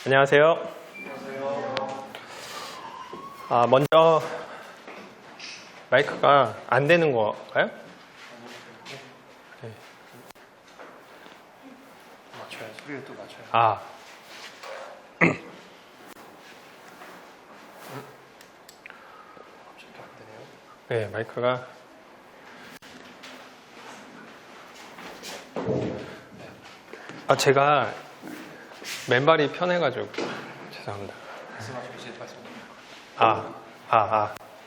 안녕하세요. 먼저 마이크가 안 되는 건가요? 네. 맞춰야지. 소리를 또 맞춰야 돼. 갑자기 안 되네요. 네, 마이크가. 제가 맨발이 편해가지고 죄송합니다. 말씀하시면 말씀드립니다.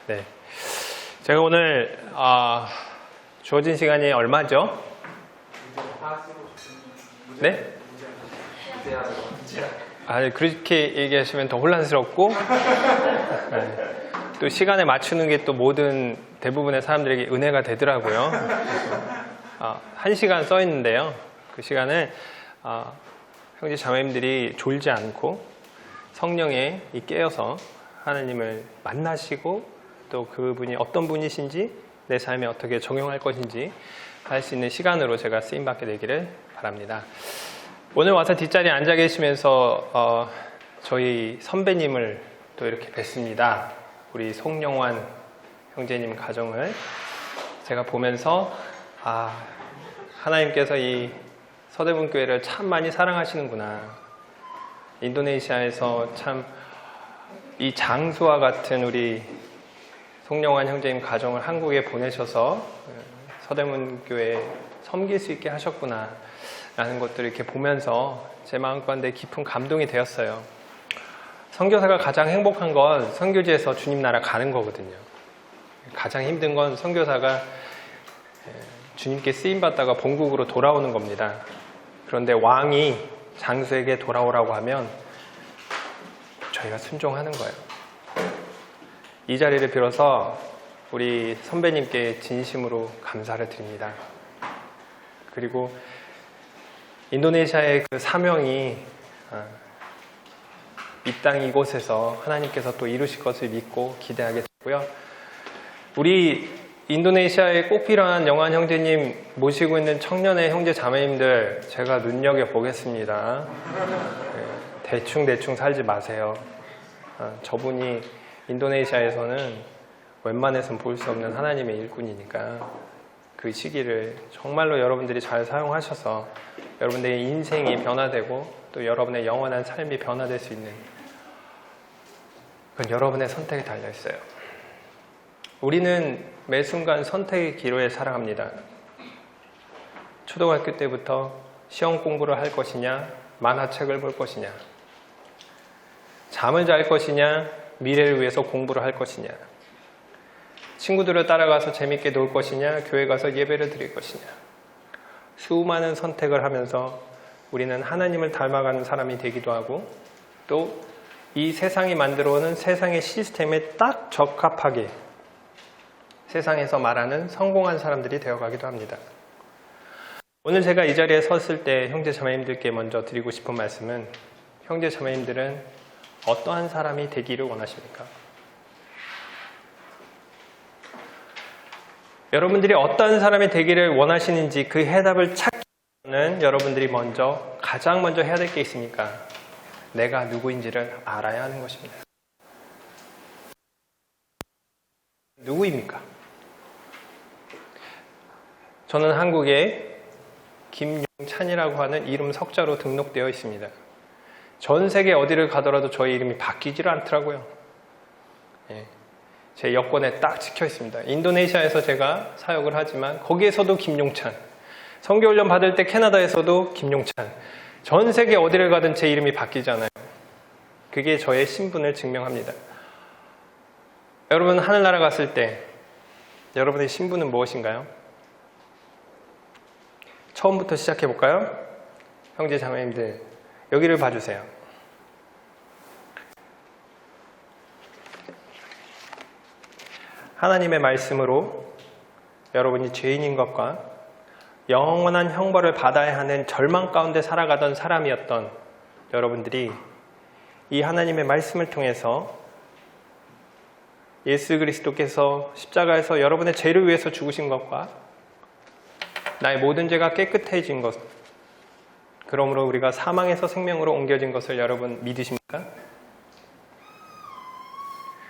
네. 제가 오늘 주어진 시간이 얼마죠? 네? 그렇게 얘기하시면 더 혼란스럽고 네. 또 시간에 맞추는 게 또 모든 대부분의 사람들에게 은혜가 되더라고요. 1시간 써 있는데요. 그 시간을 형제 자매님들이 졸지 않고 성령에 깨어서 하나님을 만나시고 또 그분이 어떤 분이신지 내 삶에 어떻게 적용할 것인지 할 수 있는 시간으로 제가 쓰임받게 되기를 바랍니다. 오늘 와서 뒷자리에 앉아 계시면서 저희 선배님을 또 이렇게 뵀습니다. 우리 송영환 형제님 가정을 제가 보면서 하나님께서 이 서대문교회를 참 많이 사랑하시는구나. 인도네시아에서 참 이 장수와 같은 우리 송영환 형제님 가정을 한국에 보내셔서 서대문교회에 섬길 수 있게 하셨구나 라는 것들을 이렇게 보면서 제 마음가운데 깊은 감동이 되었어요. 선교사가 가장 행복한 건 선교지에서 주님 나라 가는 거거든요. 가장 힘든 건 선교사가 주님께 쓰임받다가 본국으로 돌아오는 겁니다. 그런데 왕이 장수에게 돌아오라고 하면 저희가 순종하는 거예요. 이 자리를 빌어서 우리 선배님께 진심으로 감사를 드립니다. 그리고 인도네시아의 그 사명이 이 땅 이곳에서 하나님께서 또 이루실 것을 믿고 기대하게 되고요. 우리 인도네시아에 꼭 필요한 영환 형제님 모시고 있는 청년의 형제 자매님들 제가 눈여겨보겠습니다. 대충 살지 마세요. 저분이 인도네시아에서는 웬만해서는 볼 수 없는 하나님의 일꾼이니까 그 시기를 정말로 여러분들이 잘 사용하셔서 여러분들의 인생이 변화되고 또 여러분의 영원한 삶이 변화될 수 있는 그건 여러분의 선택에 달려있어요. 우리는 매 순간 선택의 기로에 살아갑니다. 초등학교 때부터 시험 공부를 할 것이냐, 만화책을 볼 것이냐, 잠을 잘 것이냐, 미래를 위해서 공부를 할 것이냐, 친구들을 따라가서 재밌게 놀 것이냐, 교회 가서 예배를 드릴 것이냐. 수많은 선택을 하면서 우리는 하나님을 닮아가는 사람이 되기도 하고 또 이 세상이 만들어오는 세상의 시스템에 딱 적합하게 세상에서 말하는 성공한 사람들이 되어가기도 합니다. 오늘 제가 이 자리에 섰을 때 형제 자매님들께 먼저 드리고 싶은 말씀은 형제 자매님들은 어떠한 사람이 되기를 원하십니까? 여러분들이 어떠한 사람이 되기를 원하시는지 그 해답을 찾기 위해서는 여러분들이 가장 먼저 해야 될 게 있으니까 내가 누구인지를 알아야 하는 것입니다. 누구입니까? 저는 한국에 김용찬이라고 하는 이름 석자로 등록되어 있습니다. 전 세계 어디를 가더라도 저희 이름이 바뀌지를 않더라고요. 제 여권에 딱 찍혀 있습니다. 인도네시아에서 제가 사역을 하지만 거기에서도 김용찬, 선교훈련 받을 때 캐나다에서도 김용찬, 전 세계 어디를 가든 제 이름이 바뀌잖아요. 그게 저의 신분을 증명합니다. 여러분 하늘나라 갔을 때 여러분의 신분은 무엇인가요? 처음부터 시작해 볼까요? 형제 자매님들 여기를 봐주세요. 하나님의 말씀으로 여러분이 죄인인 것과 영원한 형벌을 받아야 하는 절망 가운데 살아가던 사람이었던 여러분들이 이 하나님의 말씀을 통해서 예수 그리스도께서 십자가에서 여러분의 죄를 위해서 죽으신 것과 나의 모든 죄가 깨끗해진 것, 그러므로 우리가 사망에서 생명으로 옮겨진 것을 여러분 믿으십니까?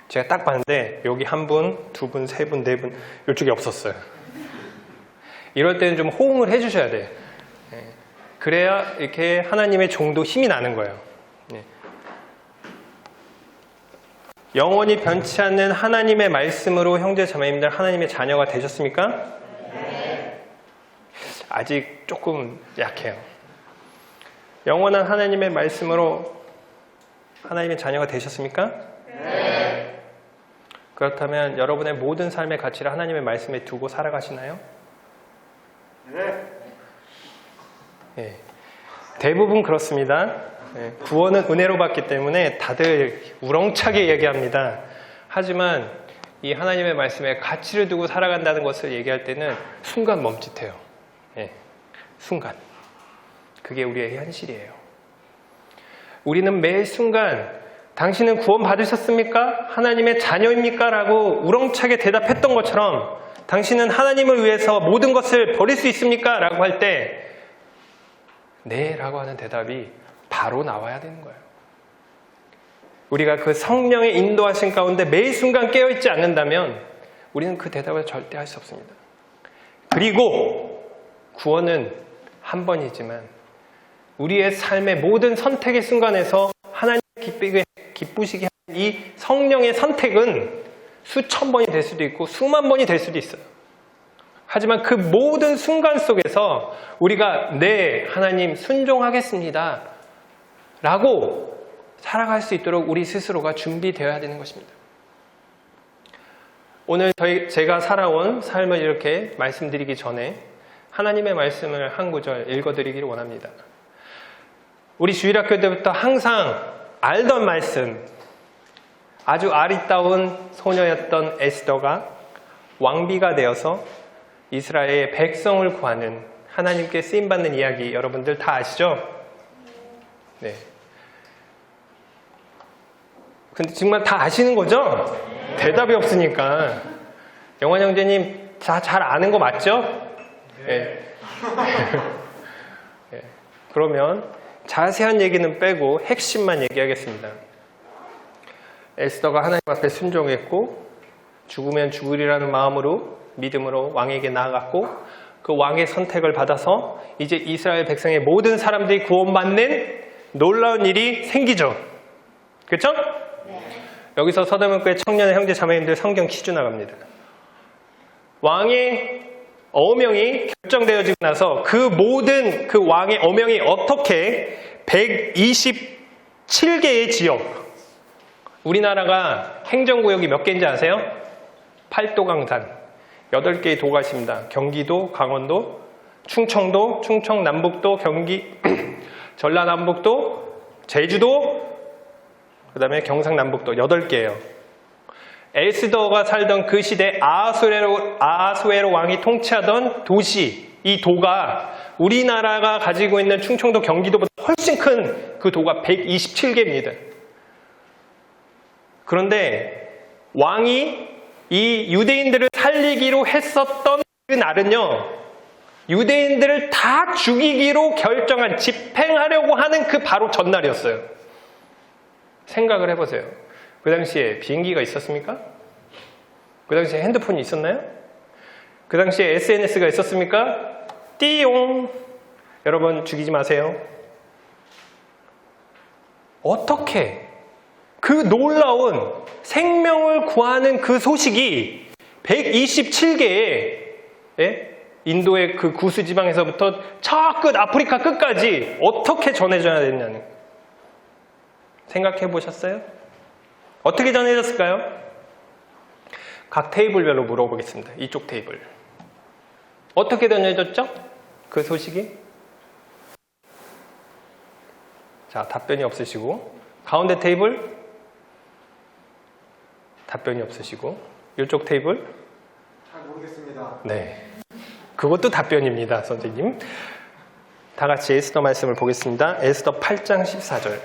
제가 딱 봤는데 여기 한 분, 두 분, 세 분, 네 분 이쪽에 없었어요. 이럴 때는 좀 호응을 해주셔야 돼요. 그래야 이렇게 하나님의 종도 힘이 나는 거예요. 영원히 변치 않는 하나님의 말씀으로 형제 자매님들 하나님의 자녀가 되셨습니까? 네. 아직 조금 약해요. 영원한 하나님의 말씀으로 하나님의 자녀가 되셨습니까? 네. 그렇다면 여러분의 모든 삶의 가치를 하나님의 말씀에 두고 살아가시나요? 네. 네. 대부분 그렇습니다. 네. 구원은 은혜로 받기 때문에 다들 우렁차게 얘기합니다. 하지만 이 하나님의 말씀에 가치를 두고 살아간다는 것을 얘기할 때는 순간 멈칫해요. 네. 순간. 그게 우리의 현실이에요. 우리는 매 순간 당신은 구원 받으셨습니까? 하나님의 자녀입니까? 라고 우렁차게 대답했던 것처럼 당신은 하나님을 위해서 모든 것을 버릴 수 있습니까? 라고 할 때 네 라고 하는 대답이 바로 나와야 되는 거예요. 우리가 그 성령의 인도하신 가운데 매 순간 깨어있지 않는다면 우리는 그 대답을 절대 할 수 없습니다. 그리고 구원은 한 번이지만 우리의 삶의 모든 선택의 순간에서 하나님 기쁘시게 하는 이 성령의 선택은 수천 번이 될 수도 있고 수만 번이 될 수도 있어요. 하지만 그 모든 순간 속에서 우리가 네, 하나님 순종하겠습니다 라고 살아갈 수 있도록 우리 스스로가 준비되어야 되는 것입니다. 오늘 제가 살아온 삶을 이렇게 말씀드리기 전에 하나님의 말씀을 한 구절 읽어드리기를 원합니다. 우리 주일학교 때부터 항상 알던 말씀, 아주 아리따운 소녀였던 에스더가 왕비가 되어서 이스라엘의 백성을 구하는 하나님께 쓰임받는 이야기 여러분들 다 아시죠? 네. 근데 정말 다 아시는 거죠? 대답이 없으니까. 영환 형제님 다 잘 아는 거 맞죠? 네. 네. 그러면 자세한 얘기는 빼고 핵심만 얘기하겠습니다. 에스더가 하나님 앞에 순종했고 죽으면 죽으리라는 마음으로 믿음으로 왕에게 나아갔고 그 왕의 선택을 받아서 이제 이스라엘 백성의 모든 사람들이 구원받는 놀라운 일이 생기죠. 그렇죠? 네. 여기서 서대문교회 청년의 형제 자매님들 성경 퀴즈 나갑니다. 왕의 어명이 결정되어지고 나서 그 모든 그 왕의 어명이 어떻게 127개의 지역, 우리나라가 행정구역이 몇 개인지 아세요? 팔도강산 8개의 도가 있습니다. 경기도, 강원도, 충청도, 충청남북도, 경기, 전라남북도, 제주도, 그 다음에 경상남북도 8개예요. 에스더가 살던 그 시대 아하수에로 왕이 통치하던 도시, 이 도가 우리나라가 가지고 있는 충청도, 경기도보다 훨씬 큰 그 도가 127개입니다. 그런데 왕이 이 유대인들을 살리기로 했었던 그 날은요, 유대인들을 다 죽이기로 결정한, 집행하려고 하는 그 바로 전날이었어요. 생각을 해보세요. 그 당시에 비행기가 있었습니까? 그 당시에 핸드폰이 있었나요? 그 당시에 SNS가 있었습니까? 띠용! 여러분 죽이지 마세요. 어떻게 그 놀라운 생명을 구하는 그 소식이 127개의 인도의 그 구스 지방에서부터 저 끝 아프리카 끝까지 어떻게 전해져야 됐냐는 생각해 보셨어요? 어떻게 전해졌을까요? 각 테이블별로 물어보겠습니다. 이쪽 테이블 어떻게 전해졌죠? 그 소식이? 자, 답변이 없으시고 가운데 테이블 답변이 없으시고 이쪽 테이블 잘 모르겠습니다. 네, 그것도 답변입니다. 선생님, 다 같이 에스더 말씀을 보겠습니다. 에스더 8장 14절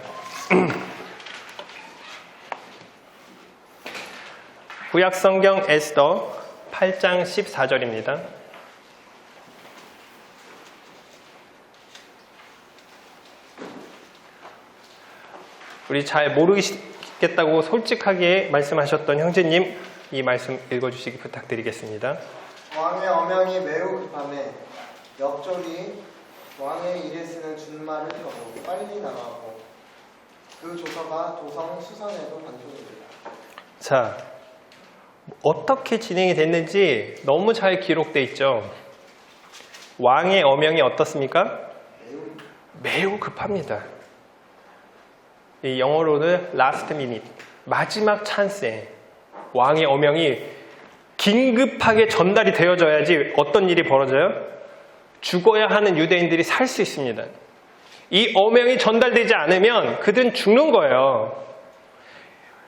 구약성경 에스더 8장 14절입니다. 우리 잘 모르겠다고 솔직하게 말씀하셨던 형제님, 이 말씀 읽어주시기 부탁드리겠습니다. 왕의 어명이 매우 급함에 역졸이 왕의 일에 쓰는 준말을 펴고 빨리 나가고 그 조서가 도성 수산에도 반송됩니다. 자, 어떻게 진행이 됐는지 너무 잘 기록되어 있죠. 왕의 어명이 어떻습니까? 매우 급합니다. 이 영어로는 last minute, 마지막 찬스에 왕의 어명이 긴급하게 전달이 되어져야지 어떤 일이 벌어져요? 죽어야 하는 유대인들이 살 수 있습니다. 이 어명이 전달되지 않으면 그들은 죽는 거예요.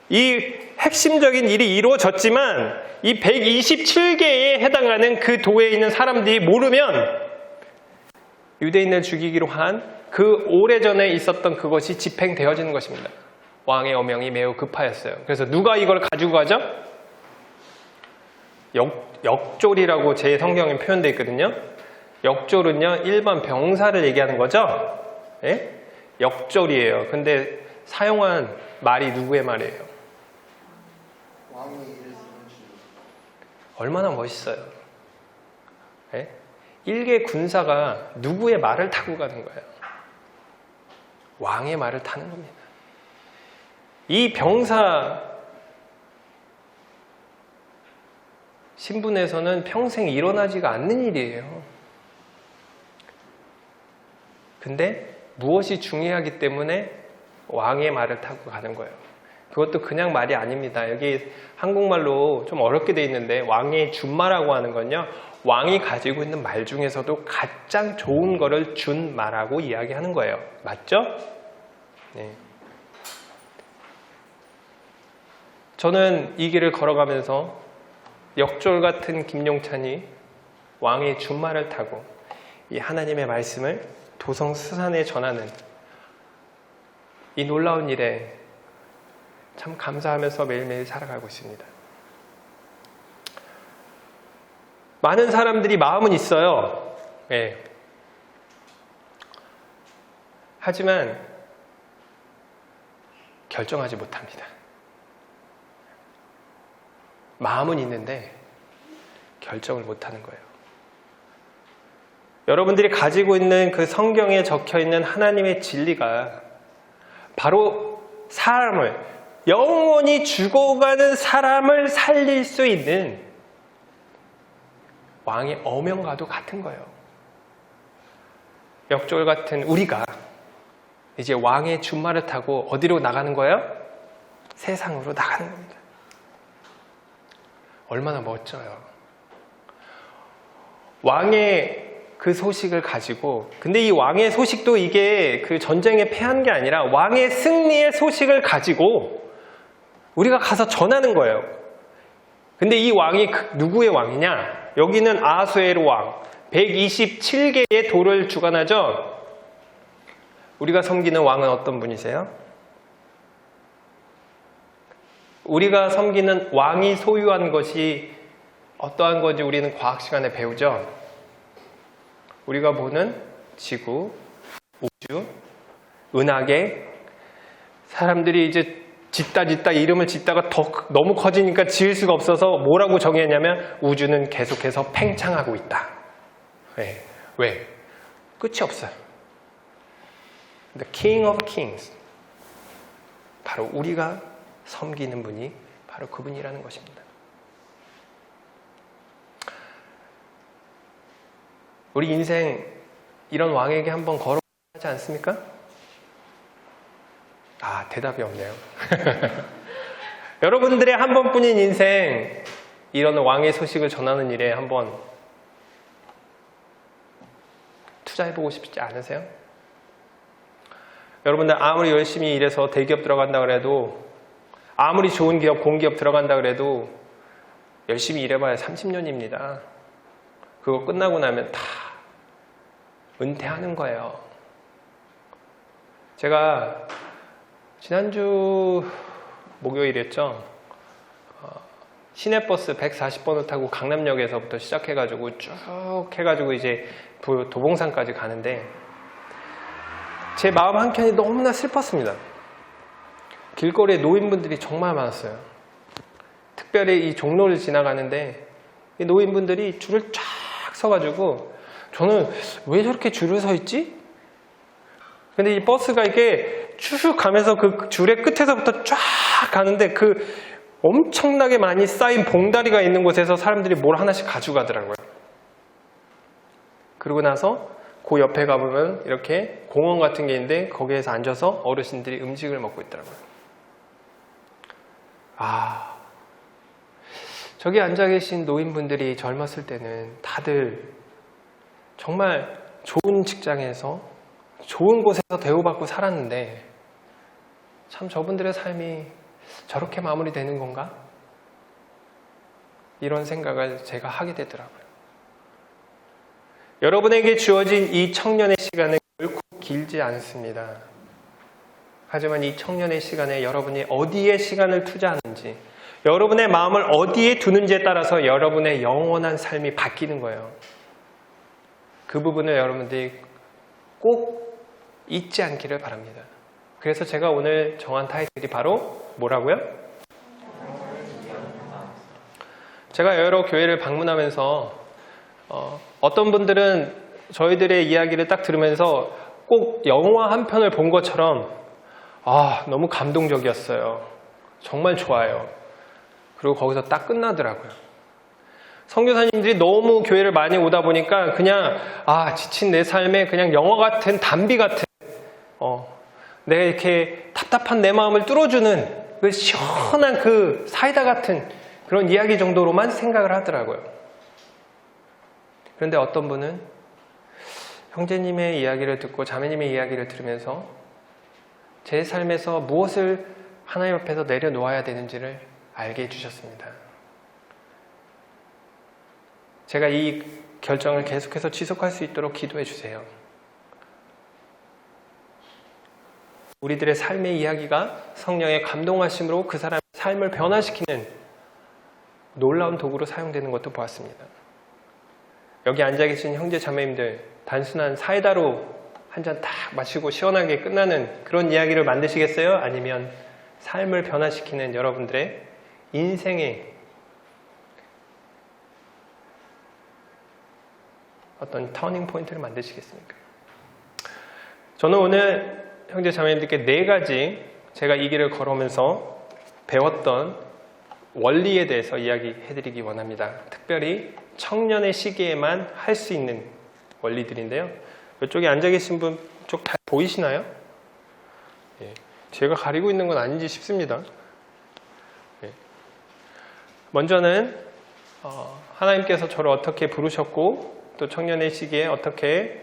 이 핵심적인 일이 이루어졌지만 이 127개에 해당하는 그 도에 있는 사람들이 모르면 유대인을 죽이기로 한 그 오래전에 있었던 그것이 집행되어지는 것입니다. 왕의 어명이 매우 급하였어요. 그래서 누가 이걸 가지고 가죠? 역졸이라고 제 성경에 표현되어 있거든요. 역졸은요, 일반 병사를 얘기하는 거죠. 예? 역졸이에요. 근데 사용한 말이 누구의 말이에요? 왕의 일을 쓰는 주. 얼마나 멋있어요. 예? 일개 군사가 누구의 말을 타고 가는 거예요? 왕의 말을 타는 겁니다. 이 병사 신분에서는 평생 일어나지가 않는 일이에요. 근데 무엇이 중요하기 때문에 왕의 말을 타고 가는 거예요. 그것도 그냥 말이 아닙니다. 여기 한국말로 좀 어렵게 돼 있는데 왕의 준마라고 하는 건요, 왕이 가지고 있는 말 중에서도 가장 좋은 거를 준마라고 이야기하는 거예요. 맞죠? 네. 저는 이 길을 걸어가면서 역졸 같은 김용찬이 왕의 준마를 타고 이 하나님의 말씀을 도성 수산에 전하는 이 놀라운 일에 참 감사하면서 매일매일 살아가고 있습니다. 많은 사람들이 마음은 있어요. 네. 하지만 결정하지 못합니다. 마음은 있는데 결정을 못하는 거예요. 여러분들이 가지고 있는 그 성경에 적혀있는 하나님의 진리가 바로 사람을, 영원히 죽어가는 사람을 살릴 수 있는 왕의 어명과도 같은 거예요. 역졸 같은 우리가 이제 왕의 준말을 타고 어디로 나가는 거예요? 세상으로 나가는 겁니다. 얼마나 멋져요. 왕의 그 소식을 가지고, 근데 이 왕의 소식도 이게 그 전쟁에 패한 게 아니라 왕의 승리의 소식을 가지고 우리가 가서 전하는 거예요. 근데 이 왕이 누구의 왕이냐? 여기는 아하수에로 왕, 127개의 도를 주관하죠. 우리가 섬기는 왕은 어떤 분이세요? 우리가 섬기는 왕이 소유한 것이 어떠한 건지 우리는 과학 시간에 배우죠. 우리가 보는 지구, 우주, 은하계, 사람들이 이제 짓다 이름을 짓다가 너무 커지니까 지을 수가 없어서 뭐라고 정했냐면 우주는 계속해서 팽창하고 있다. 왜? 끝이 없어요. The King of Kings. 바로 우리가 섬기는 분이 바로 그분이라는 것입니다. 우리 인생 이런 왕에게 한번 걸어보지 않습니까? 대답이 없네요. 여러분들의 한 번뿐인 인생, 이런 왕의 소식을 전하는 일에 한번 투자해보고 싶지 않으세요? 여러분들 아무리 열심히 일해서 대기업 들어간다 그래도, 아무리 좋은 기업, 공기업 들어간다 그래도 열심히 일해봐야 30년입니다. 그거 끝나고 나면 다 은퇴하는 거예요. 제가 지난주 목요일이었죠. 시내버스 140번을 타고 강남역에서부터 시작해가지고 쭉 해가지고 이제 도봉산까지 가는데 제 마음 한켠이 너무나 슬펐습니다. 길거리에 노인분들이 정말 많았어요. 특별히 이 종로를 지나가는데 이 노인분들이 줄을 쫙 서가지고 저는 왜 저렇게 줄을 서 있지? 근데 이 버스가 이게 쭉 가면서 그 줄의 끝에서부터 쫙 가는데 그 엄청나게 많이 쌓인 봉다리가 있는 곳에서 사람들이 뭘 하나씩 가져가더라고요. 그러고 나서 그 옆에 가보면 이렇게 공원 같은 게 있는데 거기에서 앉아서 어르신들이 음식을 먹고 있더라고요. 아, 저기 앉아 계신 노인분들이 젊었을 때는 다들 정말 좋은 직장에서 좋은 곳에서 대우받고 살았는데 참 저분들의 삶이 저렇게 마무리되는 건가? 이런 생각을 제가 하게 되더라고요. 여러분에게 주어진 이 청년의 시간은 결코 길지 않습니다. 하지만 이 청년의 시간에 여러분이 어디에 시간을 투자하는지, 여러분의 마음을 어디에 두는지에 따라서 여러분의 영원한 삶이 바뀌는 거예요. 그 부분을 여러분들이 꼭 잊지 않기를 바랍니다. 그래서 제가 오늘 정한 타이틀이 바로 뭐라고요? 제가 여러 교회를 방문하면서 어떤 분들은 저희들의 이야기를 딱 들으면서 꼭 영화 한 편을 본 것처럼 너무 감동적이었어요. 정말 좋아요. 그리고 거기서 딱 끝나더라고요. 선교사님들이 너무 교회를 많이 오다 보니까 그냥 지친 내 삶에 그냥 영화 같은 단비 같은 내가 이렇게 답답한 내 마음을 뚫어주는 그 시원한 그 사이다 같은 그런 이야기 정도로만 생각을 하더라고요. 그런데 어떤 분은 형제님의 이야기를 듣고 자매님의 이야기를 들으면서 제 삶에서 무엇을 하나님 앞에서 내려놓아야 되는지를 알게 해주셨습니다. 제가 이 결정을 계속해서 지속할 수 있도록 기도해 주세요. 우리들의 삶의 이야기가 성령의 감동하심으로 그 사람의 삶을 변화시키는 놀라운 도구로 사용되는 것도 보았습니다. 여기 앉아 계신 형제 자매님들, 단순한 사이다로 한 잔 딱 마시고 시원하게 끝나는 그런 이야기를 만드시겠어요? 아니면 삶을 변화시키는 여러분들의 인생의 어떤 터닝 포인트를 만드시겠습니까? 저는 오늘 형제 자매님들께 4가지 제가 이 길을 걸어오면서 배웠던 원리에 대해서 이야기해드리기 원합니다. 특별히 청년의 시기에만 할 수 있는 원리들인데요. 이쪽에 앉아 계신 분 쪽 다 보이시나요? 제가 가리고 있는 건 아닌지 싶습니다. 먼저는 하나님께서 저를 어떻게 부르셨고 또 청년의 시기에 어떻게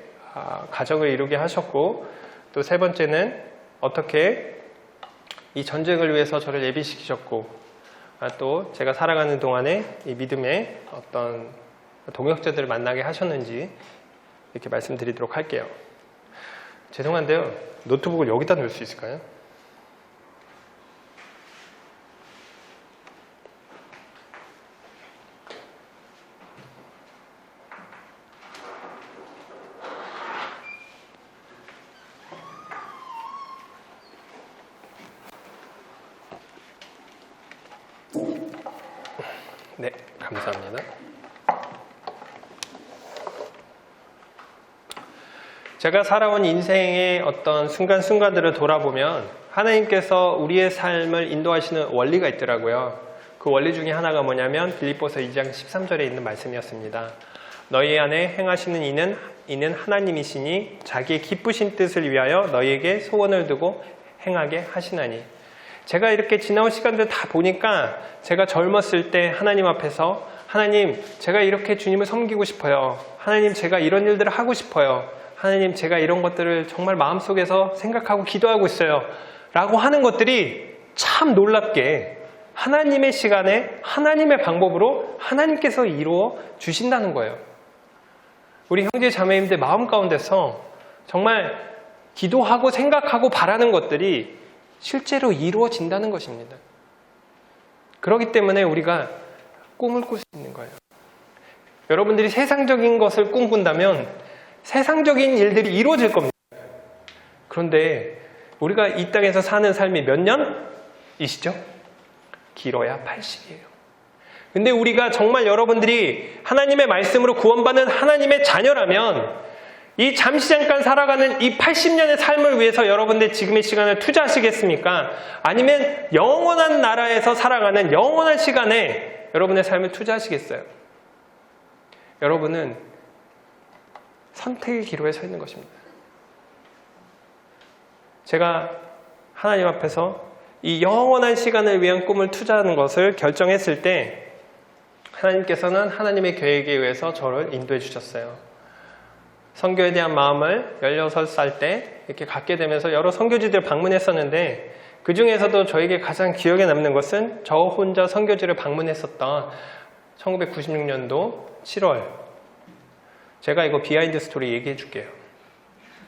가정을 이루게 하셨고 또 3번째는 어떻게 이 전쟁을 위해서 저를 예비시키셨고 또 제가 살아가는 동안에 이 믿음의 어떤 동역자들을 만나게 하셨는지 이렇게 말씀드리도록 할게요. 죄송한데요. 노트북을 여기다 놓을 수 있을까요? 네, 감사합니다. 제가 살아온 인생의 어떤 순간순간들을 돌아보면 하나님께서 우리의 삶을 인도하시는 원리가 있더라고요. 그 원리 중에 하나가 뭐냐면 빌립보서 2장 13절에 있는 말씀이었습니다. 너희 안에 행하시는 이는 하나님이시니 자기의 기쁘신 뜻을 위하여 너희에게 소원을 두고 행하게 하시나니. 제가 이렇게 지나온 시간들 다 보니까 제가 젊었을 때 하나님 앞에서 하나님 제가 이렇게 주님을 섬기고 싶어요. 하나님 제가 이런 일들을 하고 싶어요. 하나님 제가 이런 것들을 정말 마음속에서 생각하고 기도하고 있어요. 라고 하는 것들이 참 놀랍게 하나님의 시간에 하나님의 방법으로 하나님께서 이루어 주신다는 거예요. 우리 형제 자매님들 마음 가운데서 정말 기도하고 생각하고 바라는 것들이 실제로 이루어진다는 것입니다. 그렇기 때문에 우리가 꿈을 꿀 수 있는 거예요. 여러분들이 세상적인 것을 꿈꾼다면 세상적인 일들이 이루어질 겁니다. 그런데 우리가 이 땅에서 사는 삶이 몇 년? 이시죠? 길어야 80이에요. 근데 우리가 정말 여러분들이 하나님의 말씀으로 구원받는 하나님의 자녀라면 이 잠시 잠깐 살아가는 이 80년의 삶을 위해서 여러분들 지금의 시간을 투자하시겠습니까? 아니면 영원한 나라에서 살아가는 영원한 시간에 여러분의 삶을 투자하시겠어요? 여러분은 선택의 기로에 서 있는 것입니다. 제가 하나님 앞에서 이 영원한 시간을 위한 꿈을 투자하는 것을 결정했을 때 하나님께서는 하나님의 계획에 의해서 저를 인도해 주셨어요. 선교에 대한 마음을 16살 때 이렇게 갖게 되면서 여러 선교지들 방문했었는데 그 중에서도 저에게 가장 기억에 남는 것은 저 혼자 선교지를 방문했었던 1996년도 7월. 제가 이거 비하인드 스토리 얘기해 줄게요.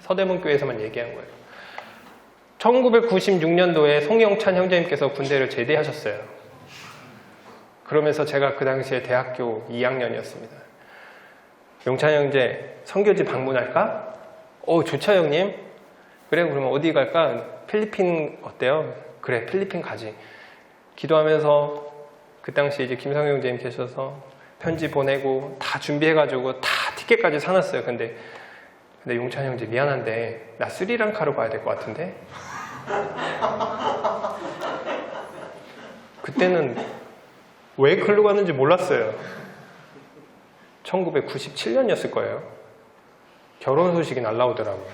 서대문교회에서만 얘기한 거예요. 1996년도에 송영찬 형제님께서 군대를 제대하셨어요. 그러면서 제가 그 당시에 대학교 2학년이었습니다. 용찬 형제 선교지 방문할까? 좋죠 형님. 그래 그러면 어디 갈까? 필리핀 어때요? 그래 필리핀 가지. 기도하면서 그 당시 이제 김성영 형제님 계셔서 편지 보내고 다 준비해가지고 다 티켓까지 사놨어요. 근데 용찬 형제 미안한데 나 스리랑카로 가야 될 것 같은데. 그때는 왜 글로 가는지 몰랐어요. 1997년이었을 거예요. 결혼 소식이 날라오더라고요.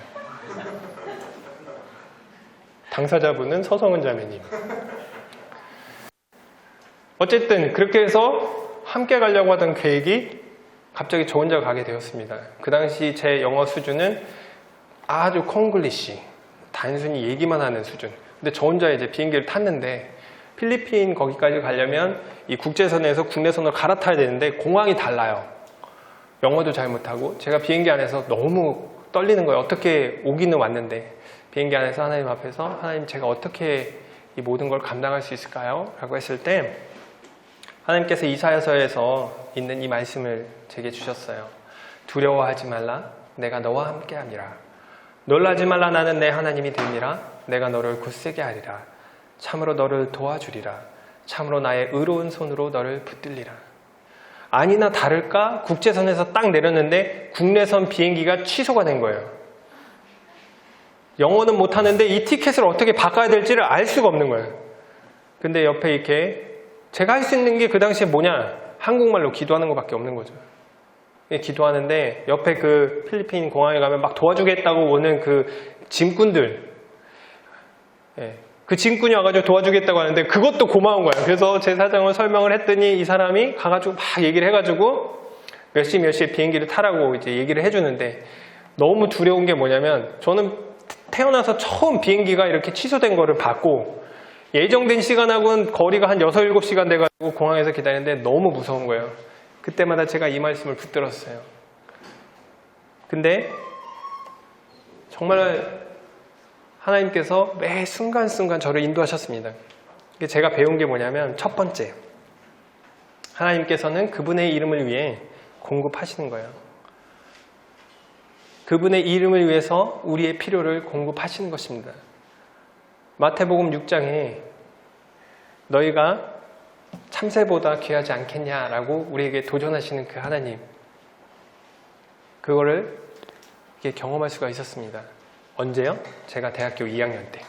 당사자분은 서성은 자매님. 어쨌든 그렇게 해서 함께 가려고 하던 계획이 갑자기 저 혼자 가게 되었습니다. 그 당시 제 영어 수준은 아주 콩글리시, 단순히 얘기만 하는 수준. 근데 저 혼자 이제 비행기를 탔는데 필리핀 거기까지 가려면 이 국제선에서 국내선으로 갈아타야 되는데 공항이 달라요. 영어도 잘 못하고 제가 비행기 안에서 너무 떨리는 거예요. 어떻게 오기는 왔는데 비행기 안에서 하나님 앞에서 하나님 제가 어떻게 이 모든 걸 감당할 수 있을까요? 라고 했을 때 하나님께서 이사야서에서 있는 이 말씀을 제게 주셨어요. 두려워하지 말라 내가 너와 함께함이라. 놀라지 말라 나는 내 하나님이 됨이라. 내가 너를 굳세게 하리라. 참으로 너를 도와주리라. 참으로 나의 의로운 손으로 너를 붙들리라. 아니나 다를까 국제선에서 딱 내렸는데 국내선 비행기가 취소가 된 거예요. 영어는 못하는데 이 티켓을 어떻게 바꿔야 될지를 알 수가 없는 거예요. 근데 옆에 이렇게 제가 할 수 있는 게 그 당시에 뭐냐? 한국말로 기도하는 것밖에 없는 거죠. 기도하는데 옆에 그 필리핀 공항에 가면 막 도와주겠다고 오는 그 짐꾼들, 그 짐꾼이 와가지고 도와주겠다고 하는데 그것도 고마운 거예요. 그래서 제 사정을 설명을 했더니 이 사람이 가가지고 막 얘기를 해가지고 몇 시에 비행기를 타라고 이제 얘기를 해주는데 너무 두려운 게 뭐냐면 저는 태어나서 처음 비행기가 이렇게 취소된 거를 봤고 예정된 시간하고는 거리가 한 6, 7시간 돼가지고 공항에서 기다리는데 너무 무서운 거예요. 그때마다 제가 이 말씀을 붙들었어요. 근데 정말 하나님께서 매 순간순간 저를 인도하셨습니다. 제가 배운 게 뭐냐면 첫 번째, 하나님께서는 그분의 이름을 위해 공급하시는 거예요. 그분의 이름을 위해서 우리의 필요를 공급하시는 것입니다. 마태복음 6장에 너희가 참새보다 귀하지 않겠냐라고 우리에게 도전하시는 그 하나님, 그거를 경험할 수가 있었습니다. 언제요? 제가 대학교 2학년 때.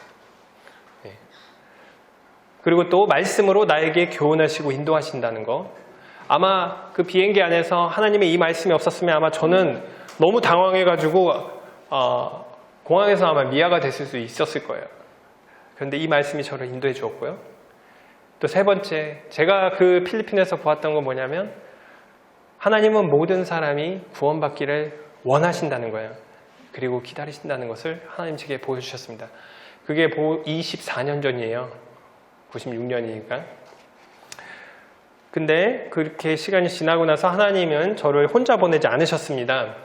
그리고 또 말씀으로 나에게 교훈하시고 인도하신다는 거. 아마 그 비행기 안에서 하나님의 이 말씀이 없었으면 아마 저는 너무 당황해가지고 공항에서 아마 미아가 됐을 수 있었을 거예요. 그런데 이 말씀이 저를 인도해 주었고요. 또 세 번째, 제가 그 필리핀에서 보았던 건 뭐냐면 하나님은 모든 사람이 구원받기를 원하신다는 거예요. 그리고 기다리신다는 것을 하나님 제게 보여주셨습니다. 그게 24년 전이에요. 96년이니까. 근데 그렇게 시간이 지나고 나서 하나님은 저를 혼자 보내지 않으셨습니다.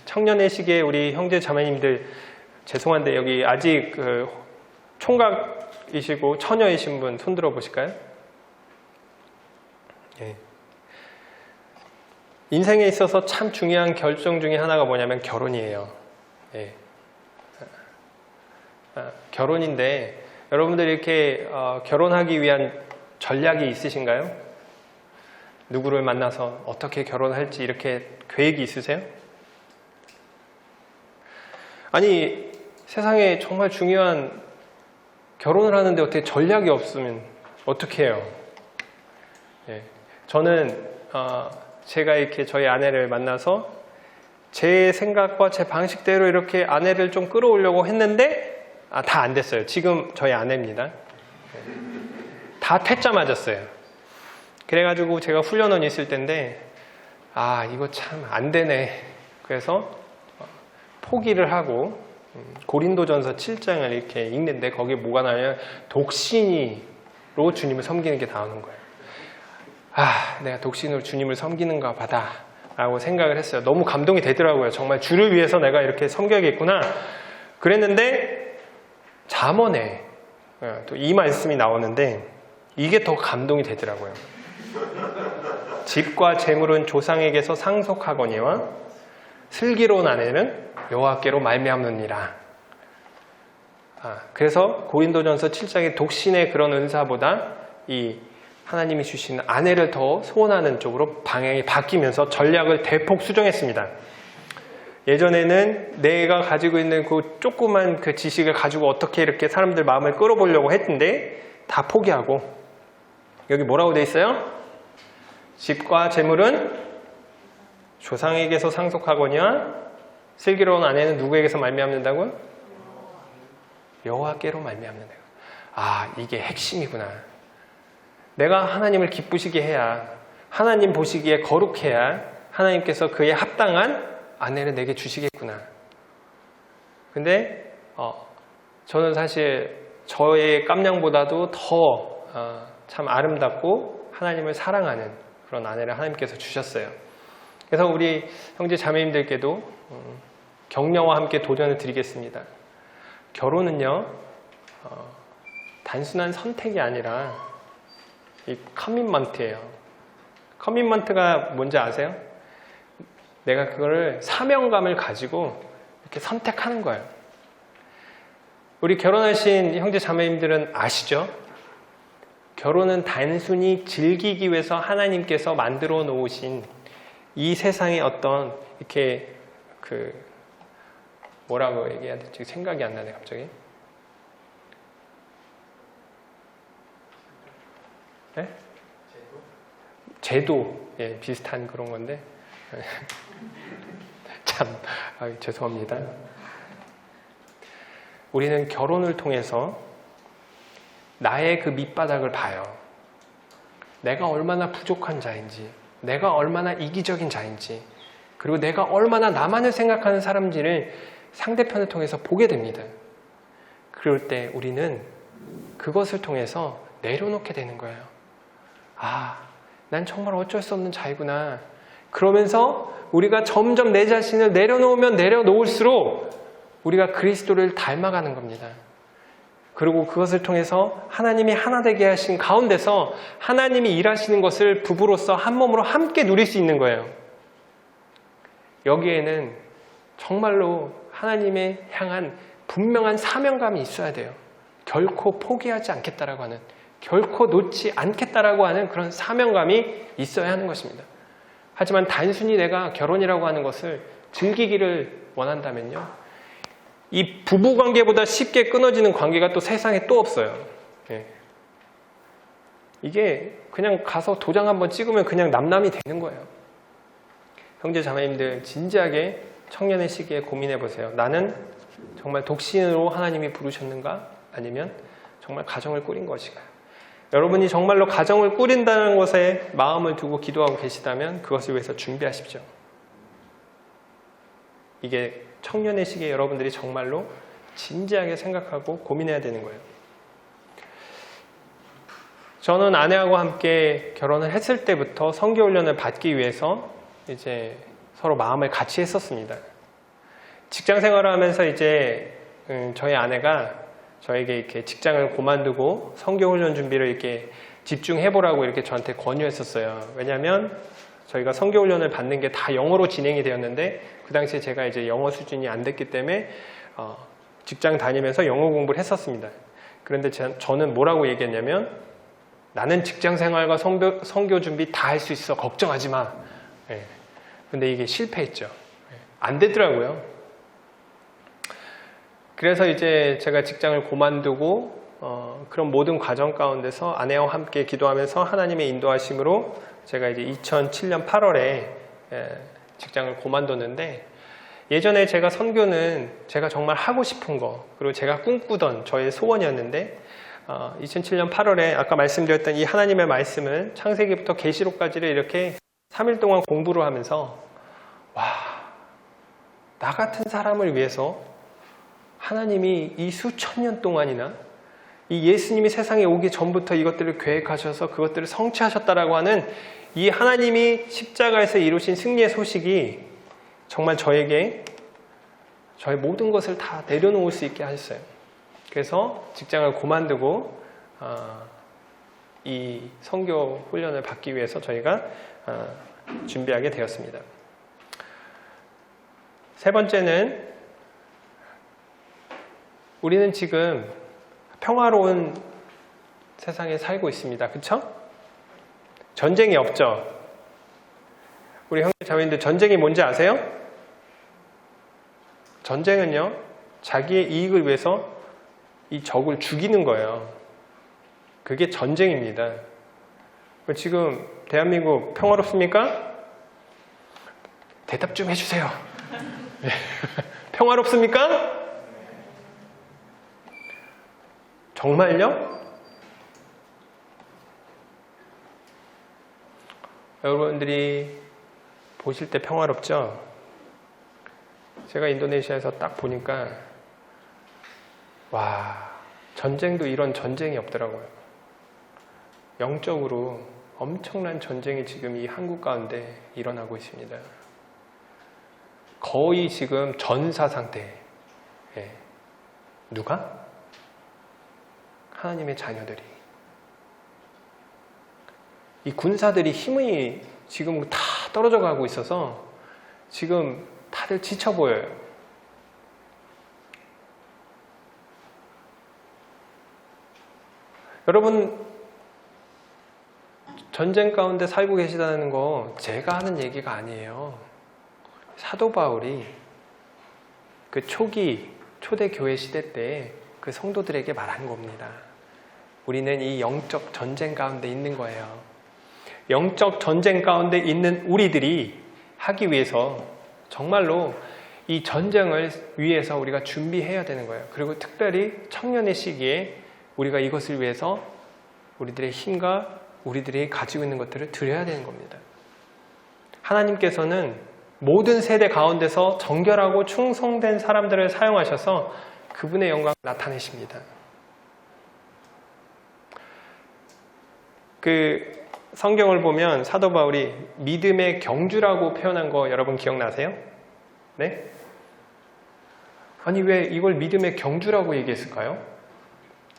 청년의 시기에 우리 형제 자매님들 죄송한데 여기 아직 그 총각이시고 처녀이신 분 손 들어 보실까요? 예. 인생에 있어서 참 중요한 결정 중에 하나가 뭐냐면 결혼이에요. 예. 결혼인데 여러분들 이렇게 결혼하기 위한 전략이 있으신가요? 누구를 만나서 어떻게 결혼할지 이렇게 계획이 있으세요? 아니, 세상에 정말 중요한 결혼을 하는데 어떻게 전략이 없으면 어떻게 해요? 예. 저는 제가 이렇게 저희 아내를 만나서 제 생각과 제 방식대로 이렇게 아내를 좀 끌어오려고 했는데 다 안 됐어요. 지금 저희 아내입니다. 다 퇴짜 맞았어요. 그래가지고 제가 훈련원에 있을 때인데 이거 참 안 되네. 그래서 포기를 하고 고린도전서 7장을 이렇게 읽는데 거기에 뭐가 나오냐면 독신이로 주님을 섬기는 게 나오는 거예요. 내가 독신으로 주님을 섬기는가 보다 라고 생각을 했어요. 너무 감동이 되더라고요. 정말 주를 위해서 내가 이렇게 섬겨야겠구나 그랬는데 잠언에 또 이 말씀이 나오는데 이게 더 감동이 되더라고요. 집과 재물은 조상에게서 상속하거니와 슬기로운 아내는 여호와께로 말미암느니라. 그래서 고린도전서 7장의 독신의 그런 은사보다 이 하나님이 주신 아내를 더 소원하는 쪽으로 방향이 바뀌면서 전략을 대폭 수정했습니다. 예전에는 내가 가지고 있는 그 조그만 그 지식을 가지고 어떻게 이렇게 사람들 마음을 끌어보려고 했는데 다 포기하고 여기 뭐라고 돼 있어요? 집과 재물은 조상에게서 상속하거니와 슬기로운 아내는 누구에게서 말미암는다고요? 여호와께로 말미암는다고. 이게 핵심이구나. 내가 하나님을 기쁘시게 해야, 하나님 보시기에 거룩해야 하나님께서 그에 합당한 아내를 내게 주시겠구나. 근데 저는 사실 저의 깜냥보다도 더 참 아름답고 하나님을 사랑하는 그런 아내를 하나님께서 주셨어요. 그래서 우리 형제 자매님들께도 격려와 함께 도전을 드리겠습니다. 결혼은요 단순한 선택이 아니라 이 커밋먼트예요. 커밋먼트가 뭔지 아세요? 내가 그거를 사명감을 가지고 이렇게 선택하는 거예요. 우리 결혼하신 형제 자매님들은 아시죠? 결혼은 단순히 즐기기 위해서 하나님께서 만들어 놓으신 이 세상의 어떤 이렇게 뭐라고 얘기해야 될지 생각이 안 나네 갑자기. 네? 제도 비슷한 그런 건데 참 죄송합니다. 우리는 결혼을 통해서 나의 그 밑바닥을 봐요. 내가 얼마나 부족한 자인지, 내가 얼마나 이기적인 자인지, 그리고 내가 얼마나 나만을 생각하는 사람인지를 상대편을 통해서 보게 됩니다. 그럴 때 우리는 그것을 통해서 내려놓게 되는 거예요. 난 정말 어쩔 수 없는 자이구나. 그러면서 우리가 점점 내 자신을 내려놓으면 내려놓을수록 우리가 그리스도를 닮아가는 겁니다. 그리고 그것을 통해서 하나님이 하나 되게 하신 가운데서 하나님이 일하시는 것을 부부로서 한 몸으로 함께 누릴 수 있는 거예요. 여기에는 정말로 하나님에 향한 분명한 사명감이 있어야 돼요. 결코 포기하지 않겠다라고 하는, 결코 놓지 않겠다라고 하는 그런 사명감이 있어야 하는 것입니다. 하지만 단순히 내가 결혼이라고 하는 것을 즐기기를 원한다면요, 이 부부관계보다 쉽게 끊어지는 관계가 또 세상에 또 없어요. 이게 그냥 가서 도장 한번 찍으면 그냥 남남이 되는 거예요. 형제 자매님들 진지하게 청년의 시기에 고민해 보세요. 나는 정말 독신으로 하나님이 부르셨는가? 아니면 정말 가정을 꾸린 것인가? 여러분이 정말로 가정을 꾸린다는 것에 마음을 두고 기도하고 계시다면 그것을 위해서 준비하십시오. 이게 청년의 시기에 여러분들이 정말로 진지하게 생각하고 고민해야 되는 거예요. 저는 아내하고 함께 결혼을 했을 때부터 성교훈련을 받기 위해서 이제 서로 마음을 같이 했었습니다. 직장 생활을 하면서 이제 저희 아내가 저에게 이렇게 직장을 그만두고 성교훈련 준비를 이렇게 집중해보라고 이렇게 저한테 권유했었어요. 왜냐하면 저희가 성교훈련을 받는 게 다 영어로 진행이 되었는데 그 당시에 제가 이제 영어 수준이 안 됐기 때문에 직장 다니면서 영어 공부를 했었습니다. 그런데 저는 뭐라고 얘기했냐면 나는 직장 생활과 선교 준비 다 할 수 있어. 걱정하지 마. 예. 근데 이게 실패했죠. 안 되더라고요. 그래서 이제 제가 직장을 그만두고 그런 모든 과정 가운데서 아내와 함께 기도하면서 하나님의 인도하심으로 제가 이제 2007년 8월에 직장을 그만뒀는데, 예전에 제가 선교는 제가 정말 하고 싶은 거, 그리고 제가 꿈꾸던 저의 소원이었는데 2007년 8월에 아까 말씀드렸던 이 하나님의 말씀을 창세기부터 계시록까지를 이렇게 3일 동안 공부를 하면서 와, 나 같은 사람을 위해서 하나님이 이 수천 년 동안이나 이 예수님이 세상에 오기 전부터 이것들을 계획하셔서 그것들을 성취하셨다라고 하는 이 하나님이 십자가에서 이루신 승리의 소식이 정말 저에게 저의 모든 것을 다 내려놓을 수 있게 하셨어요. 그래서 직장을 그만두고 이 선교 훈련을 받기 위해서 저희가 준비하게 되었습니다. 세 번째는 우리는 지금 평화로운 세상에 살고 있습니다. 그렇죠? 전쟁이 없죠? 우리 형제 자매님들 전쟁이 뭔지 아세요? 전쟁은요, 자기의 이익을 위해서 이 적을 죽이는 거예요. 그게 전쟁입니다. 지금 대한민국 평화롭습니까? 대답 좀 해주세요. 평화롭습니까? 정말요? 여러분들이 보실 때 평화롭죠? 제가 인도네시아에서 딱 보니까 와, 전쟁도 이런 전쟁이 없더라고요. 영적으로 엄청난 전쟁이 지금 이 한국 가운데 일어나고 있습니다. 거의 지금 전사 상태. 누가? 하나님의 자녀들이. 이 군사들이 힘이 지금 다 떨어져 가고 있어서 지금 다들 지쳐 보여요. 여러분, 전쟁 가운데 살고 계시다는 거 제가 하는 얘기가 아니에요. 사도 바울이 그 초대 교회 시대 때 그 성도들에게 말한 겁니다. 우리는 이 영적 전쟁 가운데 있는 거예요. 영적 전쟁 가운데 있는 우리들이 하기 위해서 정말로 이 전쟁을 위해서 우리가 준비해야 되는 거예요. 그리고 특별히 청년의 시기에 우리가 이것을 위해서 우리들의 힘과 우리들이 가지고 있는 것들을 드려야 되는 겁니다. 하나님께서는 모든 세대 가운데서 정결하고 충성된 사람들을 사용하셔서 그분의 영광을 나타내십니다. 그 성경을 보면 사도 바울이 믿음의 경주라고 표현한 거 여러분 기억나세요? 네? 아니 왜 이걸 믿음의 경주라고 얘기했을까요?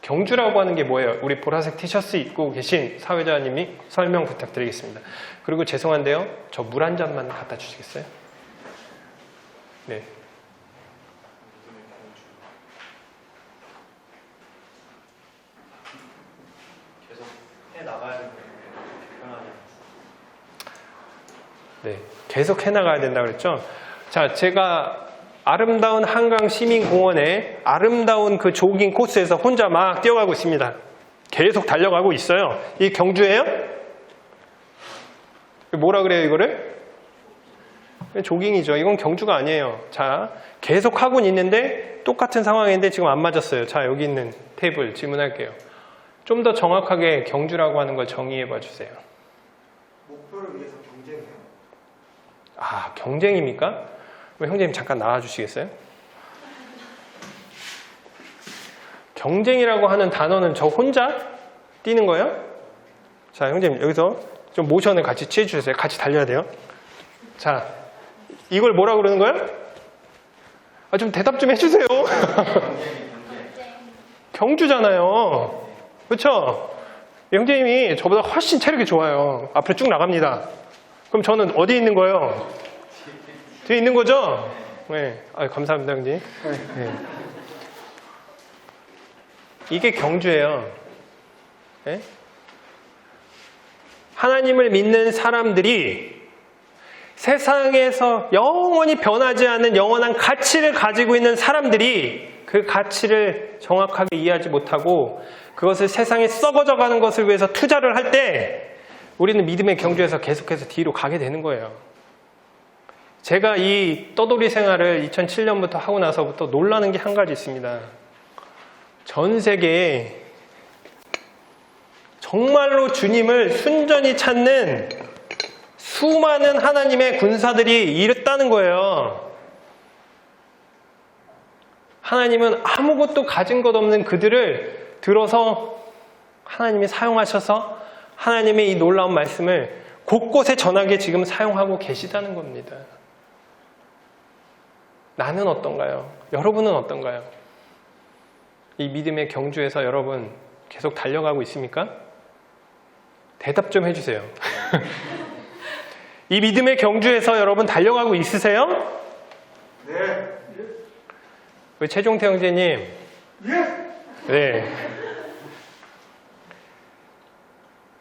경주라고 하는 게 뭐예요? 우리 보라색 티셔츠 입고 계신 사회자님이 설명 부탁드리겠습니다. 그리고 죄송한데요, 저 물 한 잔만 갖다 주시겠어요? 네. 계속 해나가야 되는 네, 계속 해나가야 된다고 그랬죠? 자, 제가 아름다운 한강 시민공원의 아름다운 그 조깅 코스에서 혼자 막 뛰어가고 있습니다. 계속 달려가고 있어요. 이 경주예요? 뭐라 그래요, 이거를? 조깅이죠. 이건 경주가 아니에요. 자, 계속 하고는 있는데 똑같은 상황인데 지금 안 맞았어요. 자, 여기 있는 탭을 질문할게요. 좀 더 정확하게 경주라고 하는 걸 정의해 봐 주세요. 목표를 위해서 경쟁해요. 아, 경쟁입니까? 형제님 잠깐 나와 주시겠어요? 경쟁이라고 하는 단어는 저 혼자 뛰는 거예요? 자, 형제님 여기서 좀 모션을 같이 취해 주세요. 같이 달려야 돼요. 자, 이걸 뭐라고 그러는 거예요? 아, 좀 대답 좀 해주세요. 경주잖아요. 그렇죠? 형제님이 저보다 훨씬 체력이 좋아요. 앞으로 쭉 나갑니다. 그럼 저는 어디 있는 거예요? 뒤에 있는 거죠? 네. 아, 감사합니다, 형님. 네. 이게 경주예요. 예? 하나님을 믿는 사람들이 세상에서 영원히 변하지 않는 영원한 가치를 가지고 있는 사람들이 그 가치를 정확하게 이해하지 못하고 그것을 세상에 썩어져가는 것을 위해서 투자를 할 때 우리는 믿음의 경주에서 계속해서 뒤로 가게 되는 거예요. 제가 이 떠돌이 생활을 2007년부터 하고 나서부터 놀라는 게 한 가지 있습니다. 전 세계에 정말로 주님을 순전히 찾는 수많은 하나님의 군사들이 있다는 거예요. 하나님은 아무것도 가진 것 없는 그들을 들어서 하나님이 사용하셔서 하나님의 이 놀라운 말씀을 곳곳에 전하게 지금 사용하고 계시다는 겁니다. 나는 어떤가요? 여러분은 어떤가요? 이 믿음의 경주에서 여러분 계속 달려가고 있습니까? 대답 좀 해주세요. 이 믿음의 경주에서 여러분 달려가고 있으세요? 네. 우리 최종태 형제님. 예. 네.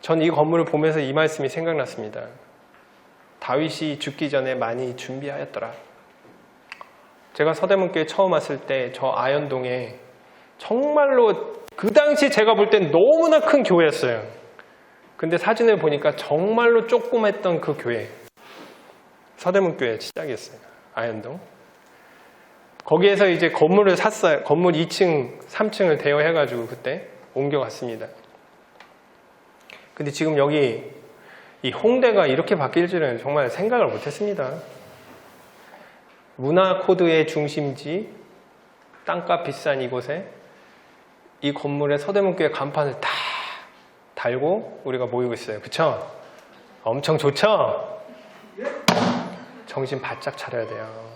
전 이 건물을 보면서 이 말씀이 생각났습니다. 다윗이 죽기 전에 많이 준비하였더라. 제가 서대문교회 처음 왔을 때 저 아현동에 정말로 그 당시 제가 볼 땐 너무나 큰 교회였어요. 근데 사진을 보니까 정말로 조그맸던 그 교회, 서대문교회 시작이었어요. 아현동. 거기에서 이제 건물을 샀어요. 건물 2층, 3층을 대여해가지고 그때 옮겨갔습니다. 근데 지금 여기 이 홍대가 이렇게 바뀔 줄은 정말 생각을 못했습니다. 문화 코드의 중심지, 땅값 비싼 이곳에 이 건물에 서대문교회 간판을 다 달고 우리가 모이고 있어요. 그쵸? 엄청 좋죠? 정신 바짝 차려야 돼요.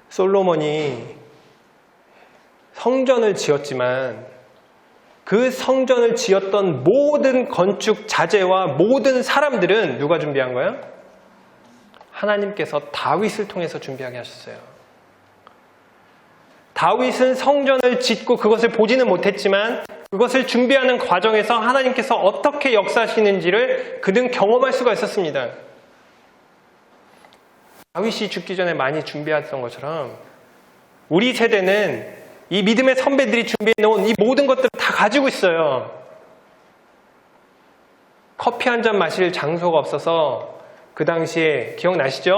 솔로몬이 성전을 지었지만 그 성전을 지었던 모든 건축 자재와 모든 사람들은 누가 준비한 거예요? 하나님께서 다윗을 통해서 준비하게 하셨어요. 다윗은 성전을 짓고 그것을 보지는 못했지만 그것을 준비하는 과정에서 하나님께서 어떻게 역사하시는지를 그는 경험할 수가 있었습니다. 다윗이 죽기 전에 많이 준비했던 것처럼 우리 세대는 이 믿음의 선배들이 준비해 놓은 이 모든 것들을 다 가지고 있어요. 커피 한 잔 마실 장소가 없어서 그 당시에 기억나시죠?